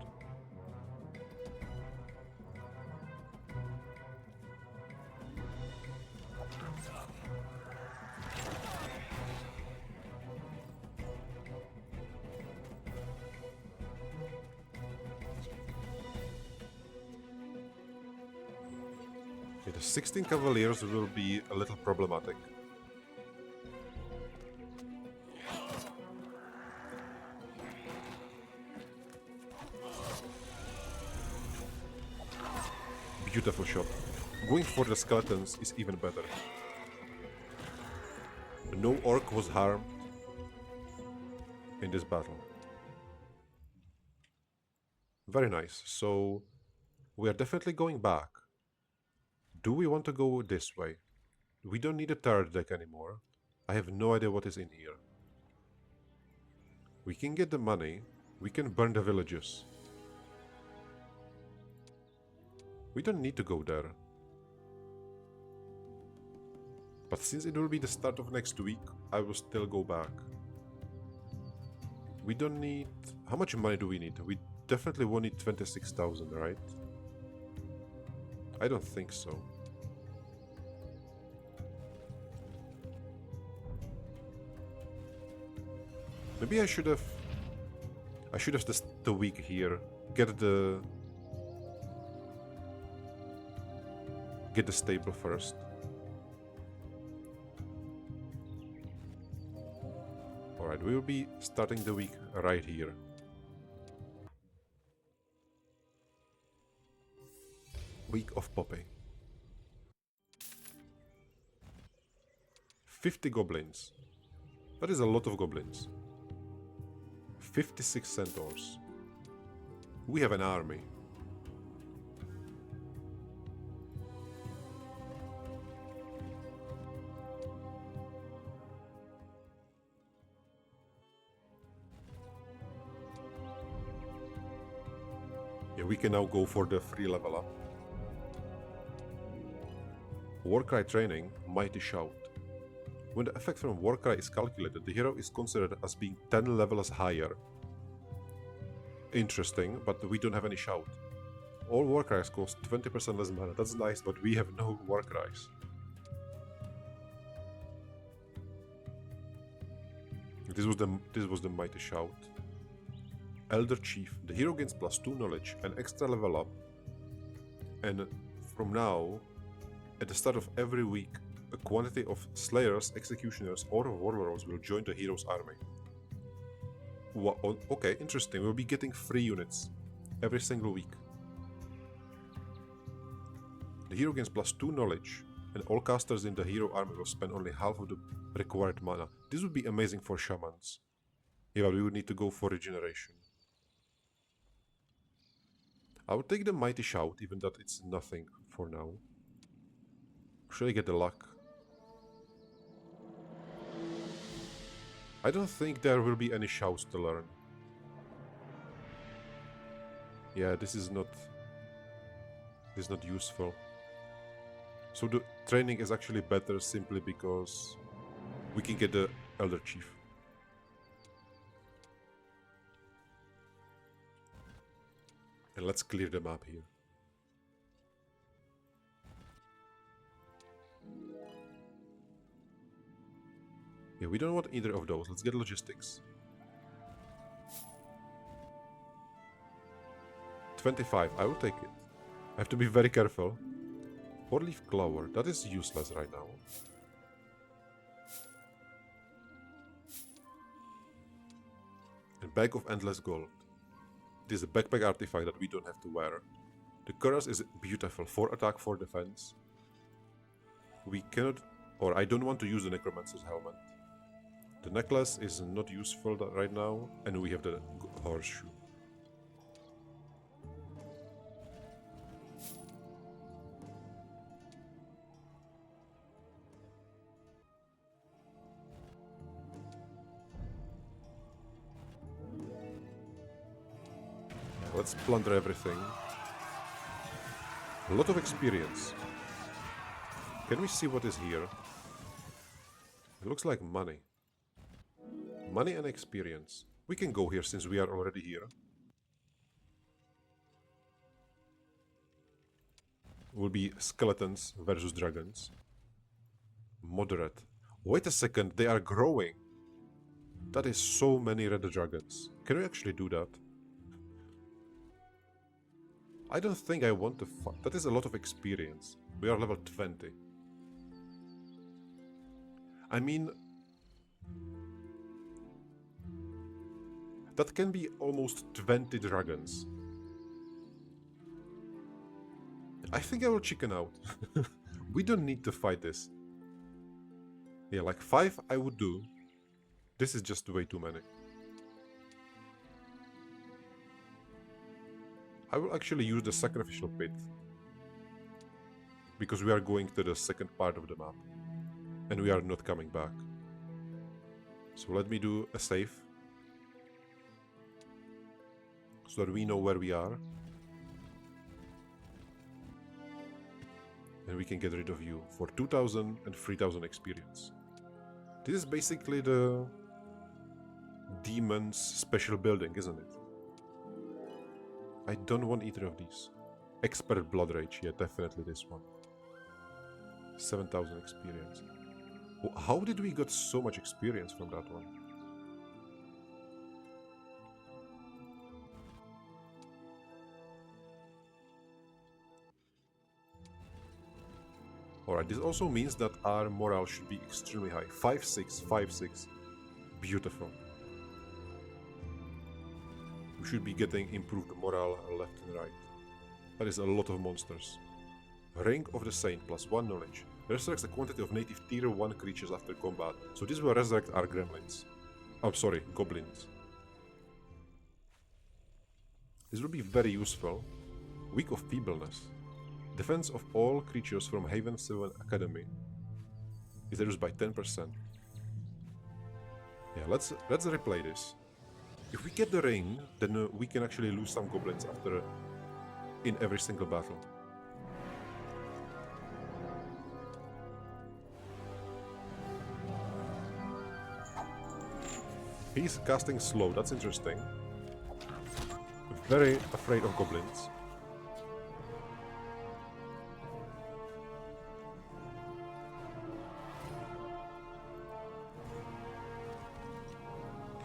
Okay, the 16 Cavaliers will be a little problematic. Beautiful shot. Going for the skeletons is even better. No orc was harmed in this battle. Very nice. So we are definitely going back. Do we want to go this way? We don't need a third deck anymore. I have no idea what is in here. We can get the money. We can burn the villages. We don't need to go there. But since it will be the start of next week, I will still go back. We don't need... How much money do we need? We definitely won't need 26,000, right? I don't think so. Maybe I should have just the week here. Get the stable first. Alright, we will be starting the week right here. Week of Poppy. 50 goblins. That is a lot of goblins. 56 centaurs. We have an army. Yeah, we can now go for the free level up. Warcry training, Mighty Shout. When the effect from Warcry is calculated, the hero is considered as being 10 levels higher. Interesting, but we don't have any Shout. All Warcries cost 20% less mana. That's nice, but we have no Warcries. This was the Mighty Shout. Elder Chief. The hero gains +2 knowledge, an extra level up. And from now, at the start of every week, a quantity of Slayers, Executioners, or Warlords will join the hero's army. Okay, interesting. We'll be getting 3 units every single week. The hero gains +2 knowledge, and all casters in the hero army will spend only half of the required mana. This would be amazing for shamans. Yeah, but we would need to go for regeneration. I would take the Mighty Shout, even that it's nothing for now. Should I get the luck? I don't think there will be any shouts to learn. Yeah, this is not useful. So the training is actually better simply because we can get the Elder Chief. And let's clear the map here. Yeah, we don't want either of those. Let's get logistics. 25, I will take it. I have to be very careful. 4-leaf clover, that is useless right now. And bag of endless gold. It is a backpack artifact that we don't have to wear. The cuirass is beautiful, 4 attack, 4 defense. We cannot, or I don't want to use the necromancer's helmet. The necklace is not useful right now, and we have the horseshoe. Let's plunder everything. A lot of experience. Can we see what is here? It looks like money. Money and experience. We can go here since we are already here. Will be skeletons versus dragons. Moderate. Wait a second, they are growing. That is so many red dragons. Can we actually do that? I don't think I want to fight. That is a lot of experience. We are level 20. I mean, that can be almost 20 dragons. I think I will chicken out. We don't need to fight this. Yeah, like 5 I would do. This is just way too many. I will actually use the sacrificial pit. Because we are going to the second part of the map. And we are not coming back. So let me do a save. So that we know where we are. And we can get rid of you for 2000 and 3000 experience. This is basically the demon's special building, isn't it? I don't want either of these. Expert Blood Rage, yeah, definitely this one. 7000 experience. How did we get so much experience from that one? Alright, this also means that our morale should be extremely high. 5-6, 5-6. Beautiful. We should be getting improved morale left and right. That is a lot of monsters. Ring of the Saint, +1 knowledge. Resurrects a quantity of native tier 1 creatures after combat. So this will resurrect our gremlins. Oh, sorry, goblins. This will be very useful. Week of Feebleness. Defense of all creatures from Haven 7 Academy is reduced by 10%. Yeah, let's replay this. If we get the ring, then we can actually lose some goblins after in every single battle. He's casting slow, that's interesting. Very afraid of goblins.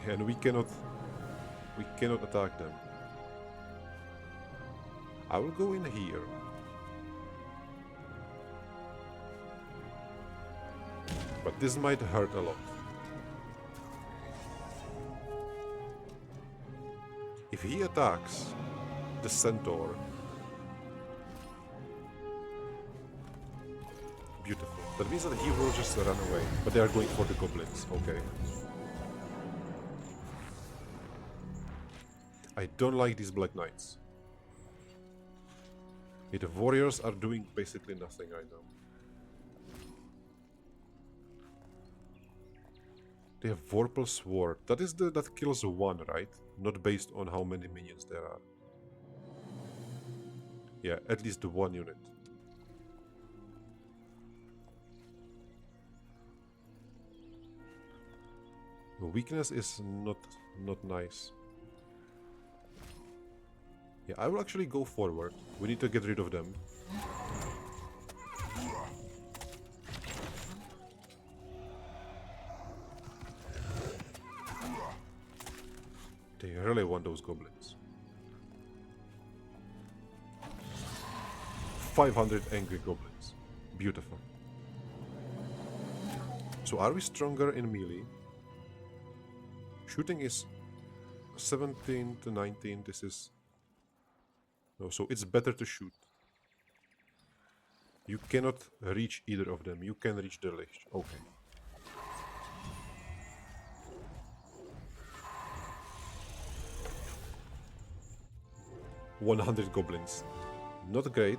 And we cannot attack them. I will go in here. But this might hurt a lot. If he attacks the centaur, beautiful. That means that he will just run away. But they are going for the goblins, okay. I don't like these Black Knights. Yeah, the warriors are doing basically nothing right now. They have Vorpal Sword. That is that kills one, right? Not based on how many minions there are. Yeah, at least one unit. The weakness is not nice. Yeah, I will actually go forward. We need to get rid of them. They really want those goblins. 500 angry goblins. Beautiful. So are we stronger in melee? Shooting is 17 to 19. This is... No, so it's better to shoot. You cannot reach either of them. You can reach the Lich. Okay. $100 goblins. Not great.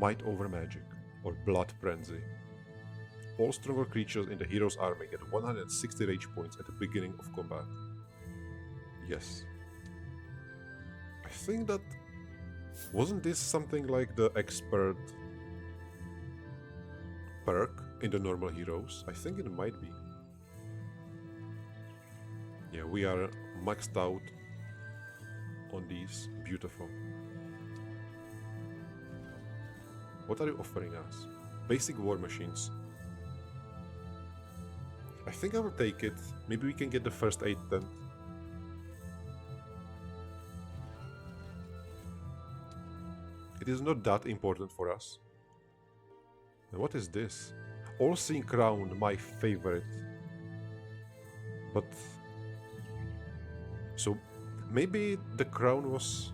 Might over magic or blood frenzy. All stronger creatures in the hero's army get 160 rage points at the beginning of combat. Yes. I think that... Wasn't this something like the expert perk in the normal heroes? I think it might be. Yeah, we are maxed out on these. Beautiful. What are you offering us? Basic war machines. I think I will take it. Maybe we can get the first aid then. It is not that important for us. And what is this? All-Seeing Crown, my favorite. But... So, maybe the crown was...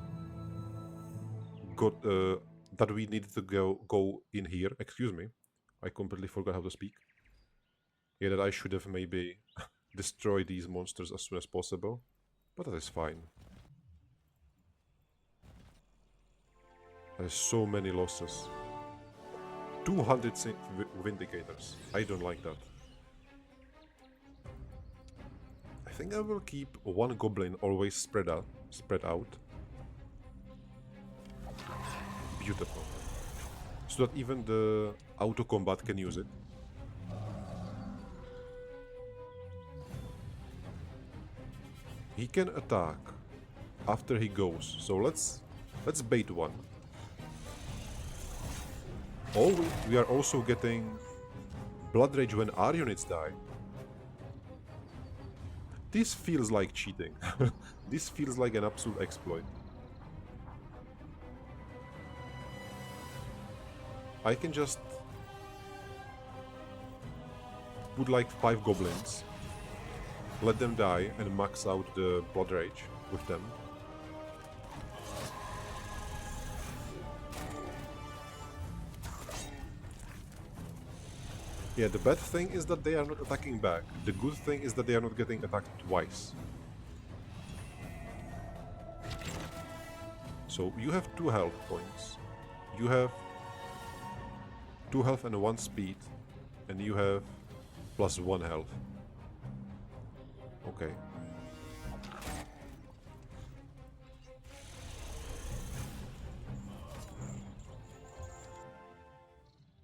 that we needed to go in here. Excuse me. I completely forgot how to speak. Yeah, that I should have maybe destroyed these monsters as soon as possible. But that is fine. There's so many losses. 200 Vindicators. I don't like that. I think I will keep one goblin always spread out. Beautiful. So that even the auto combat can use it. He can attack after he goes. So let's bait one. Oh, we are also getting Blood Rage when our units die. This feels like cheating. This feels like an absolute exploit. I can just put like 5 goblins, let them die and max out the Blood Rage with them. Yeah, the bad thing is that they are not attacking back. The good thing is that they are not getting attacked twice. So you have 2 health points. You have 2 health and 1 speed. And you have plus 1 health. Okay.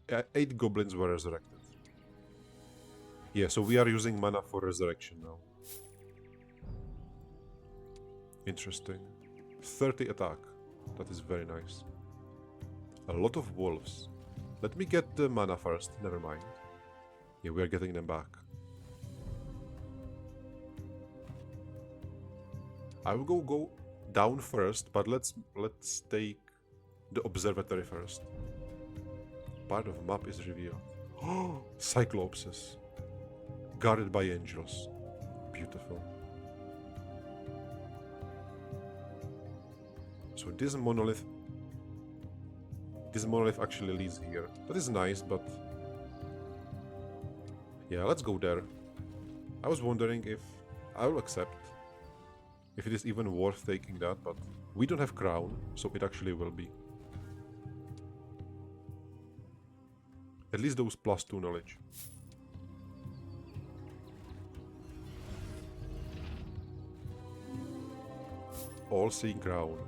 Yeah, 8 goblins were resurrected. Yeah, so we are using mana for resurrection now. Interesting. 30 attack. That is very nice. A lot of wolves. Let me get the mana first, never mind. Yeah, we are getting them back. I will go down first, but let's take the observatory first. Part of map is revealed. Oh, Cyclopses. Guarded by angels. Beautiful. So this monolith actually leads here. That is nice, but yeah, let's go there. I was wondering if I will accept, if it is even worth taking that, but we don't have crown, so it actually will be. At least those +2 knowledge. All-Seeing Crown.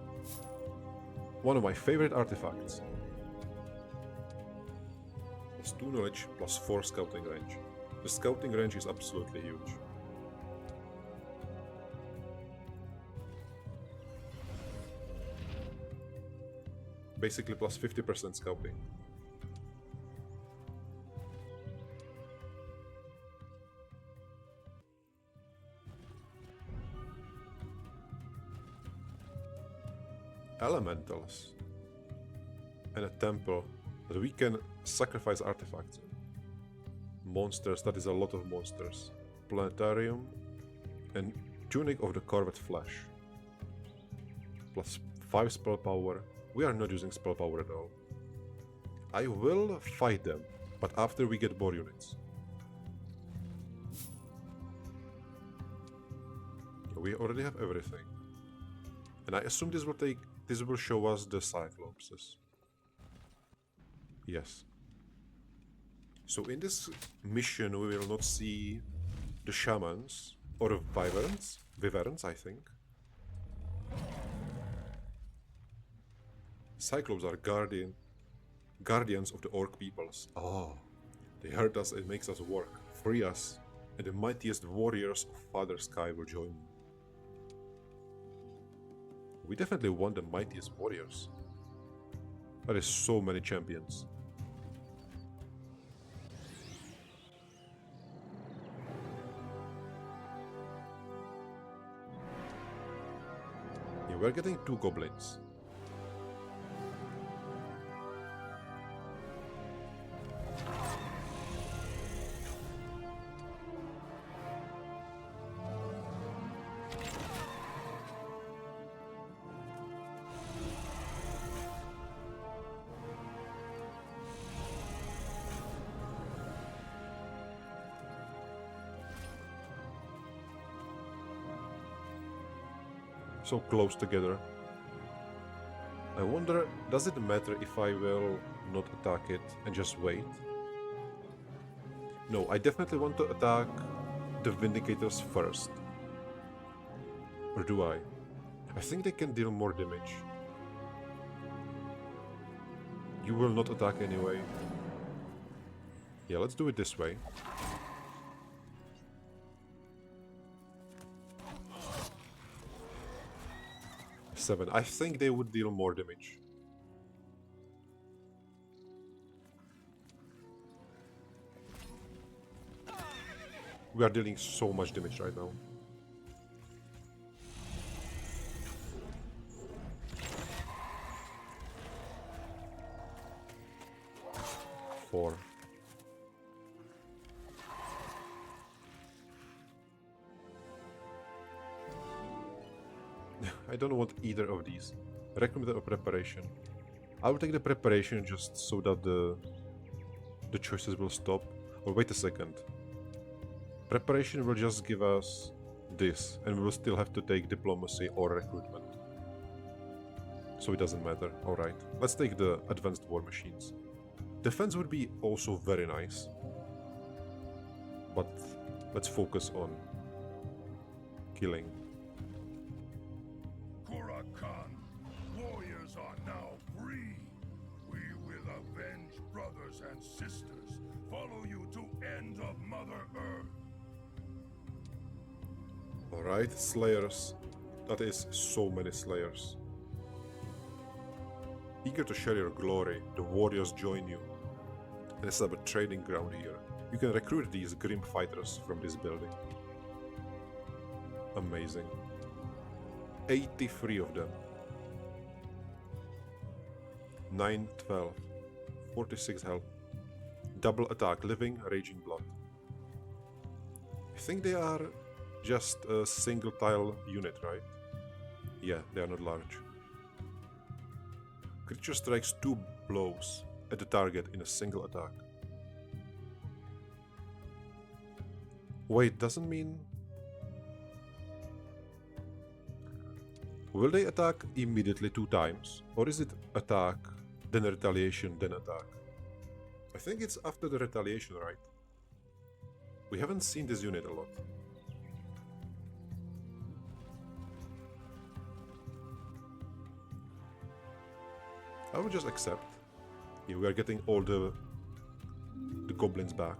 One of my favorite artifacts. It's 2 knowledge plus 4 scouting range. The scouting range is absolutely huge. Basically plus 50% scouting. Elementals and a temple that we can sacrifice artifacts in. Monsters, that is a lot of monsters. Planetarium and Tunic of the Carved Flesh. Plus 5 spell power. We are not using spell power at all. I will fight them, but after we get more units. We already have everything. And I assume this will show us the Cyclopses. Yes. So in this mission we will not see the shamans or the wyverns, I think. Cyclopes are guardians of the orc peoples. Oh, they hurt us and makes us work. Free us, and the mightiest warriors of Father Sky will join you. We definitely want the mightiest warriors. There is so many champions. Yeah, we're getting 2 goblins. So close together. I wonder, does it matter if I will not attack it and just wait? No, I definitely want to attack the Vindicators first. Or do I? I think they can deal more damage. You will not attack anyway. Yeah, let's do it this way. Seven. I think they would deal more damage. We are dealing so much damage right now. Four. I don't want either of these. Recommended or preparation. I will take the preparation just so that the choices will stop. Or wait a second. Preparation will just give us this, and we will still have to take diplomacy or recruitment. So it doesn't matter. Alright, let's take the advanced war machines. Defense would be also very nice. But let's focus on killing. Warriors are now free. We will avenge brothers and sisters. Follow you to end of Mother Earth. Alright, Slayers. That is so many Slayers. Eager to share your glory, the warriors join you. And set up a training ground here. You can recruit these grim fighters from this building. Amazing. 83 of them. 9, 12, 46 health. Double attack, living, raging blood. I think they are just a single tile unit, right? Yeah, they are not large. Creature strikes 2 blows at the target in a single attack. Wait, doesn't mean... Will they attack immediately 2 times? Or is it attack, then retaliation, then attack? I think it's after the retaliation, right? We haven't seen this unit a lot. I will just accept. Yeah, we are getting all the goblins back.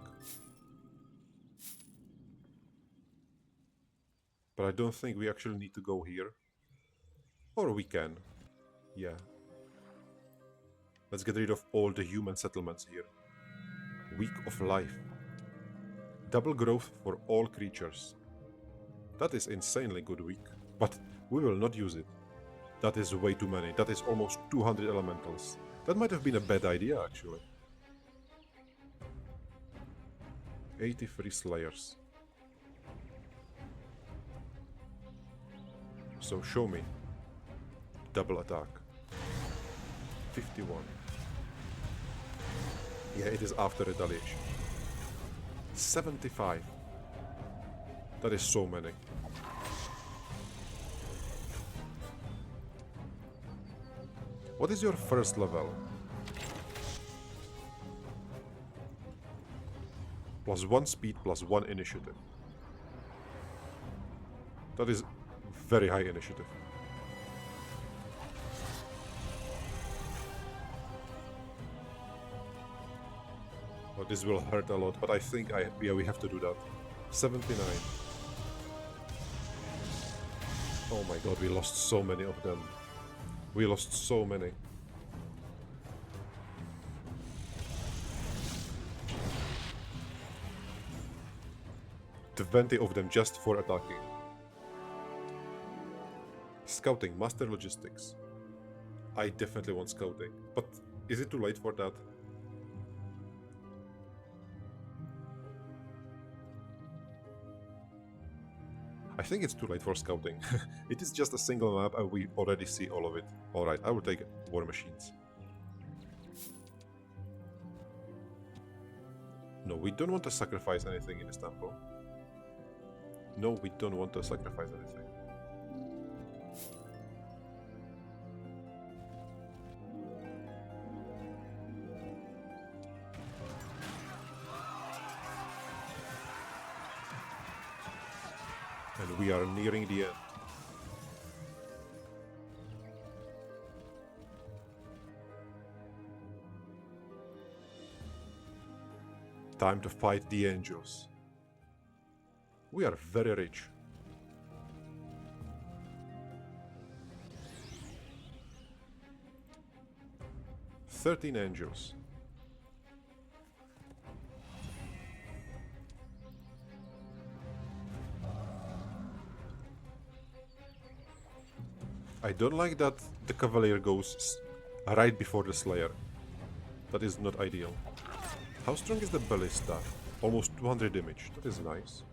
But I don't think we actually need to go here. Or we can. Yeah. Let's get rid of all the human settlements here. Week of life. Double growth for all creatures. That is insanely good week. But we will not use it. That is way too many. That is almost 200 elementals. That might have been a bad idea, actually. 83 Slayers. So show me. Double attack. 51. Yeah, it is after retaliation. 75. That is so many. What is your first level? +1 speed, +1 initiative. That is very high initiative. Well, this will hurt a lot, but I think yeah, we have to do that. 79. Oh my god, we lost so many of them. We lost so many. $20 of them just for attacking. Scouting, master logistics. I definitely want scouting, but is it too late for that? I think it's too late for scouting. It is just a single map and we already see all of it. Alright, I will take war machines. No, we don't want to sacrifice anything in this temple. No, we don't want to sacrifice anything. And we are nearing the end. Time to fight the angels. We are very rich. "13 angels. I don't like that the Cavalier goes right before the Slayer. That is not ideal. How strong is the Ballista? Almost 200 damage. That is nice.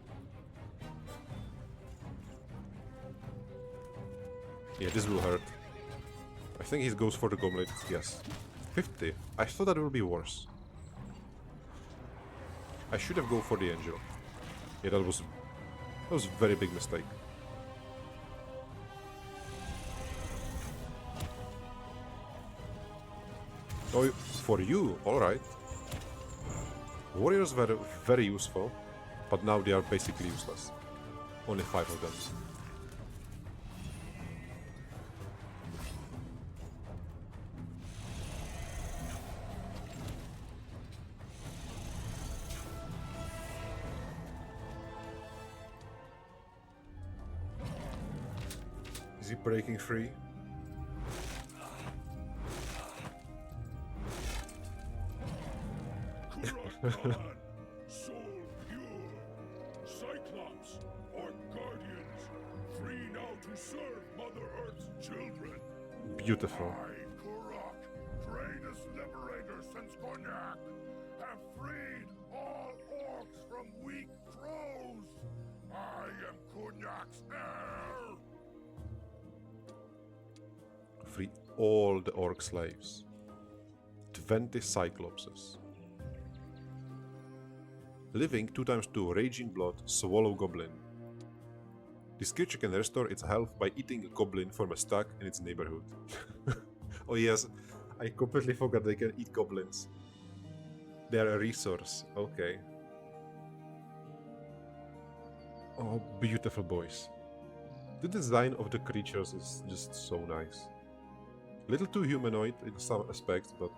Yeah, this will hurt. I think he goes for the Goblet. Yes. 50. I thought that would be worse. I should have gone for the Angel. Yeah, that was a very big mistake. Oh, for you, alright. Warriors were very useful, but now they are basically useless. Only 5 of them. Is he breaking free? Soul pure. Cyclops, our guardians, free now to serve Mother Earth's children. Beautiful. I, Kurok, greatest liberator since Cognac, have freed all orcs from weak crows. I am Cognac's heir. Free all the orc slaves. 20 Cyclopses. Living 2x2, Raging Blood, Swallow Goblin. This creature can restore its health by eating a goblin from a stack in its neighborhood. Oh yes, I completely forgot they can eat goblins. They are a resource, okay. Oh, beautiful boys. The design of the creatures is just so nice. Little too humanoid in some aspects, but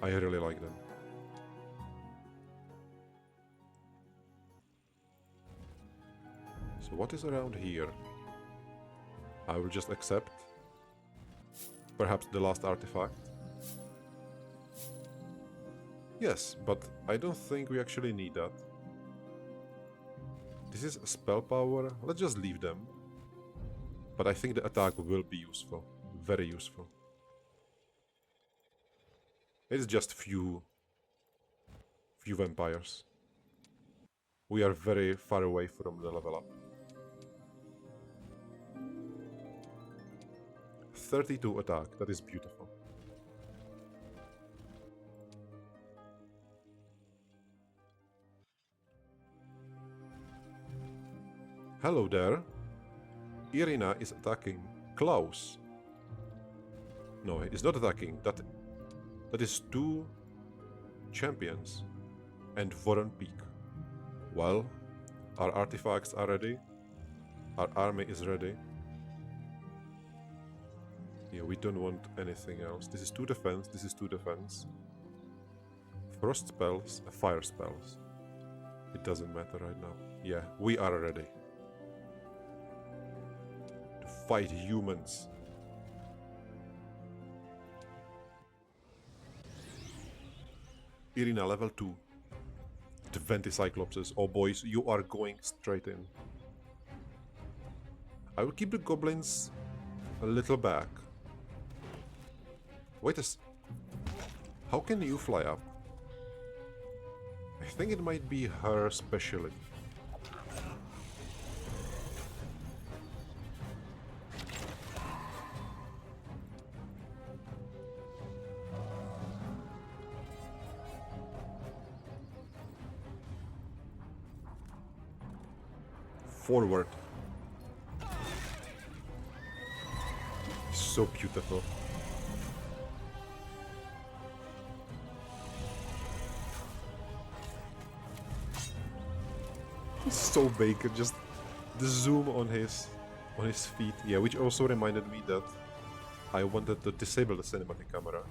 I really like them. So what is around here? I will just accept. Perhaps the last artifact. Yes, but I don't think we actually need that. This is spell power. Let's just leave them. But I think the attack will be useful. Very useful. It's just few vampires. We are very far away from the level up. 32 attack, that is beautiful. Hello there. Irina is attacking Klaus. No, he is not attacking. That is two champions, and Voron Peak. Well, our artifacts are ready. Our army is ready. Yeah, we don't want anything else. This is 2 defense, this is 2 defense. Frost spells, fire spells. It doesn't matter right now. Yeah, we are ready. To fight humans. Irina level 2. 20 Cyclopses. Oh boys, you are going straight in. I will keep the goblins a little back. Wait a How can you fly up? I think it might be her specialty. Forward. So beautiful. He's so big, just the zoom on his feet. Yeah, which also reminded me that I wanted to disable the cinematic camera.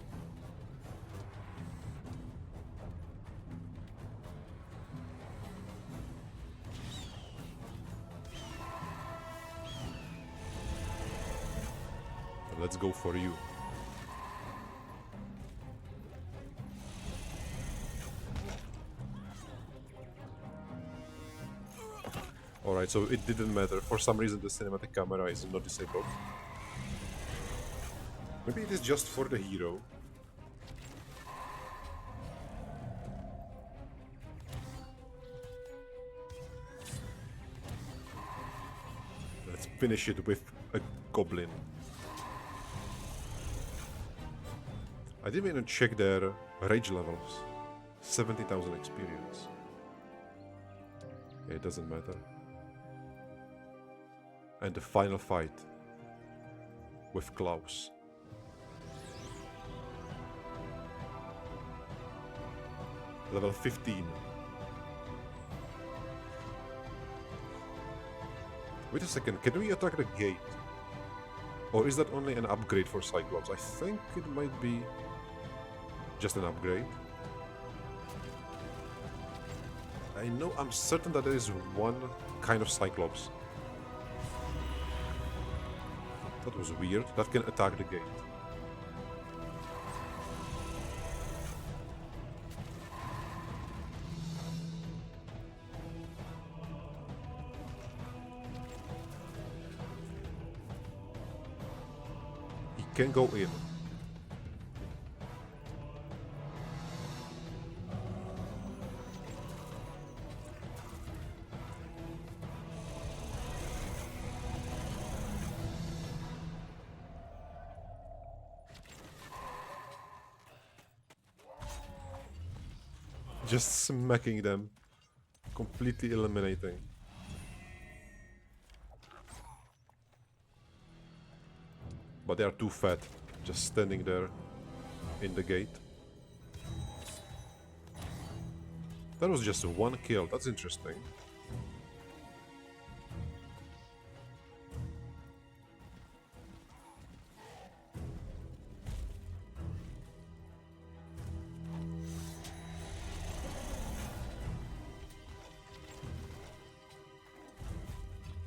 Let's go for you. Alright, so it didn't matter. For some reason the cinematic camera is not disabled. Maybe it is just for the hero. Let's finish it with a goblin. I didn't even check their rage levels. 70,000 experience. Yeah, it doesn't matter. And the final fight with Klaus. Level 15. Wait a second, can we attack the gate? Or is that only an upgrade for Cyclops? I think it might be just an upgrade. I know, I'm certain that there is one kind of Cyclops. That was weird. That can attack the gate. He can go in. Just smacking them, completely eliminating. But they are too fat, just standing there in the gate. That was just one kill, that's interesting.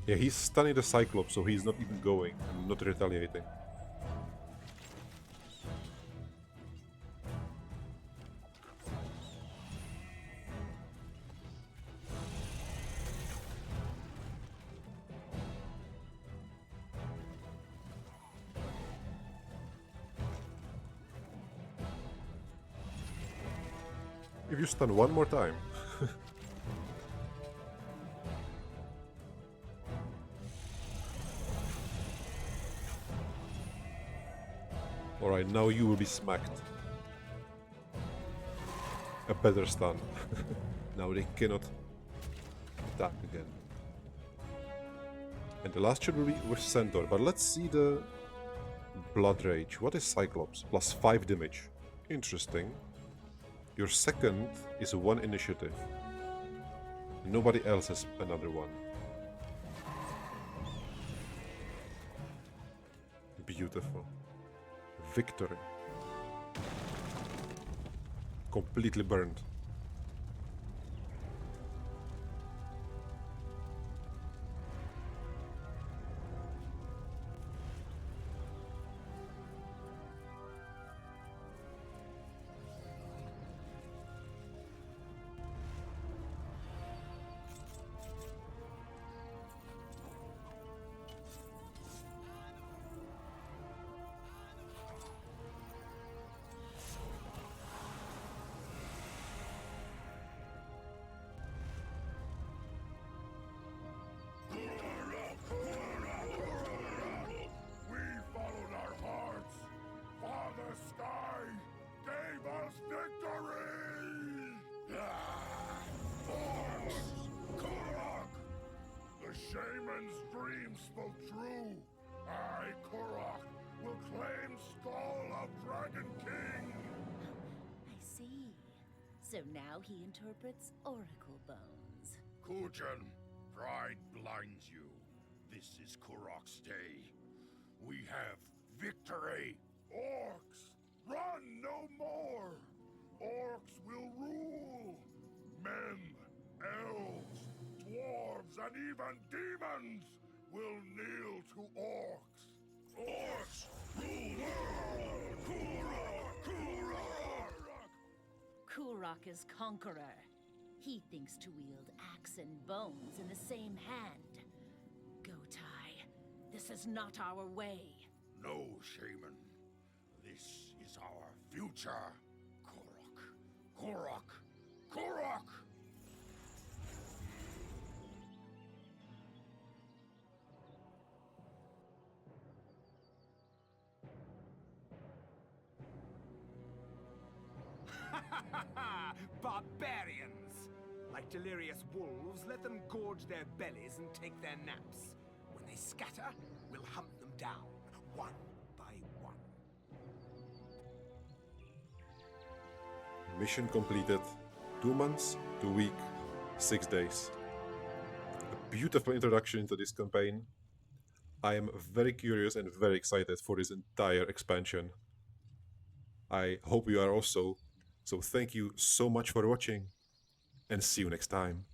Yeah, he's stunning the Cyclops, so he's not even going and not retaliating. If you stun one more time. Alright, now you will be smacked. A better stun. Now they cannot attack again. And the last shot will be with Centaur, but let's see the Blood Rage. What is Cyclops? +5 damage. Interesting. Your second is one initiative. Nobody else has another one. Beautiful. Victory. Completely burned. We followed our hearts. Father Sky gave us victory! Orcs! Kurok! The shaman's dream spoke true. I, Kurok, will claim Skull of Dragon King! I see. So now he interprets oracle bones. Kujan, pride blinds you. This is Kurok's day. We have victory! Orcs, run no more! Orcs will rule! Men, elves, dwarves, and even demons will kneel to orcs! Orcs rule world! Kurok! Kurok! Kurok is conqueror. He thinks to wield axe and bones in the same hand. Go, Tai. This is not our way. No, shaman. This is our future. Kurok. Kurok. Kurok! Barbarians! Like delirious wolves, let them gorge their bellies and take their naps. When they scatter, we'll hunt them down, one by one. Mission completed. 2 months, 2 weeks, 6 days. A beautiful introduction into this campaign. I am very curious and very excited for this entire expansion. I hope you are also. So thank you so much for watching and see you next time.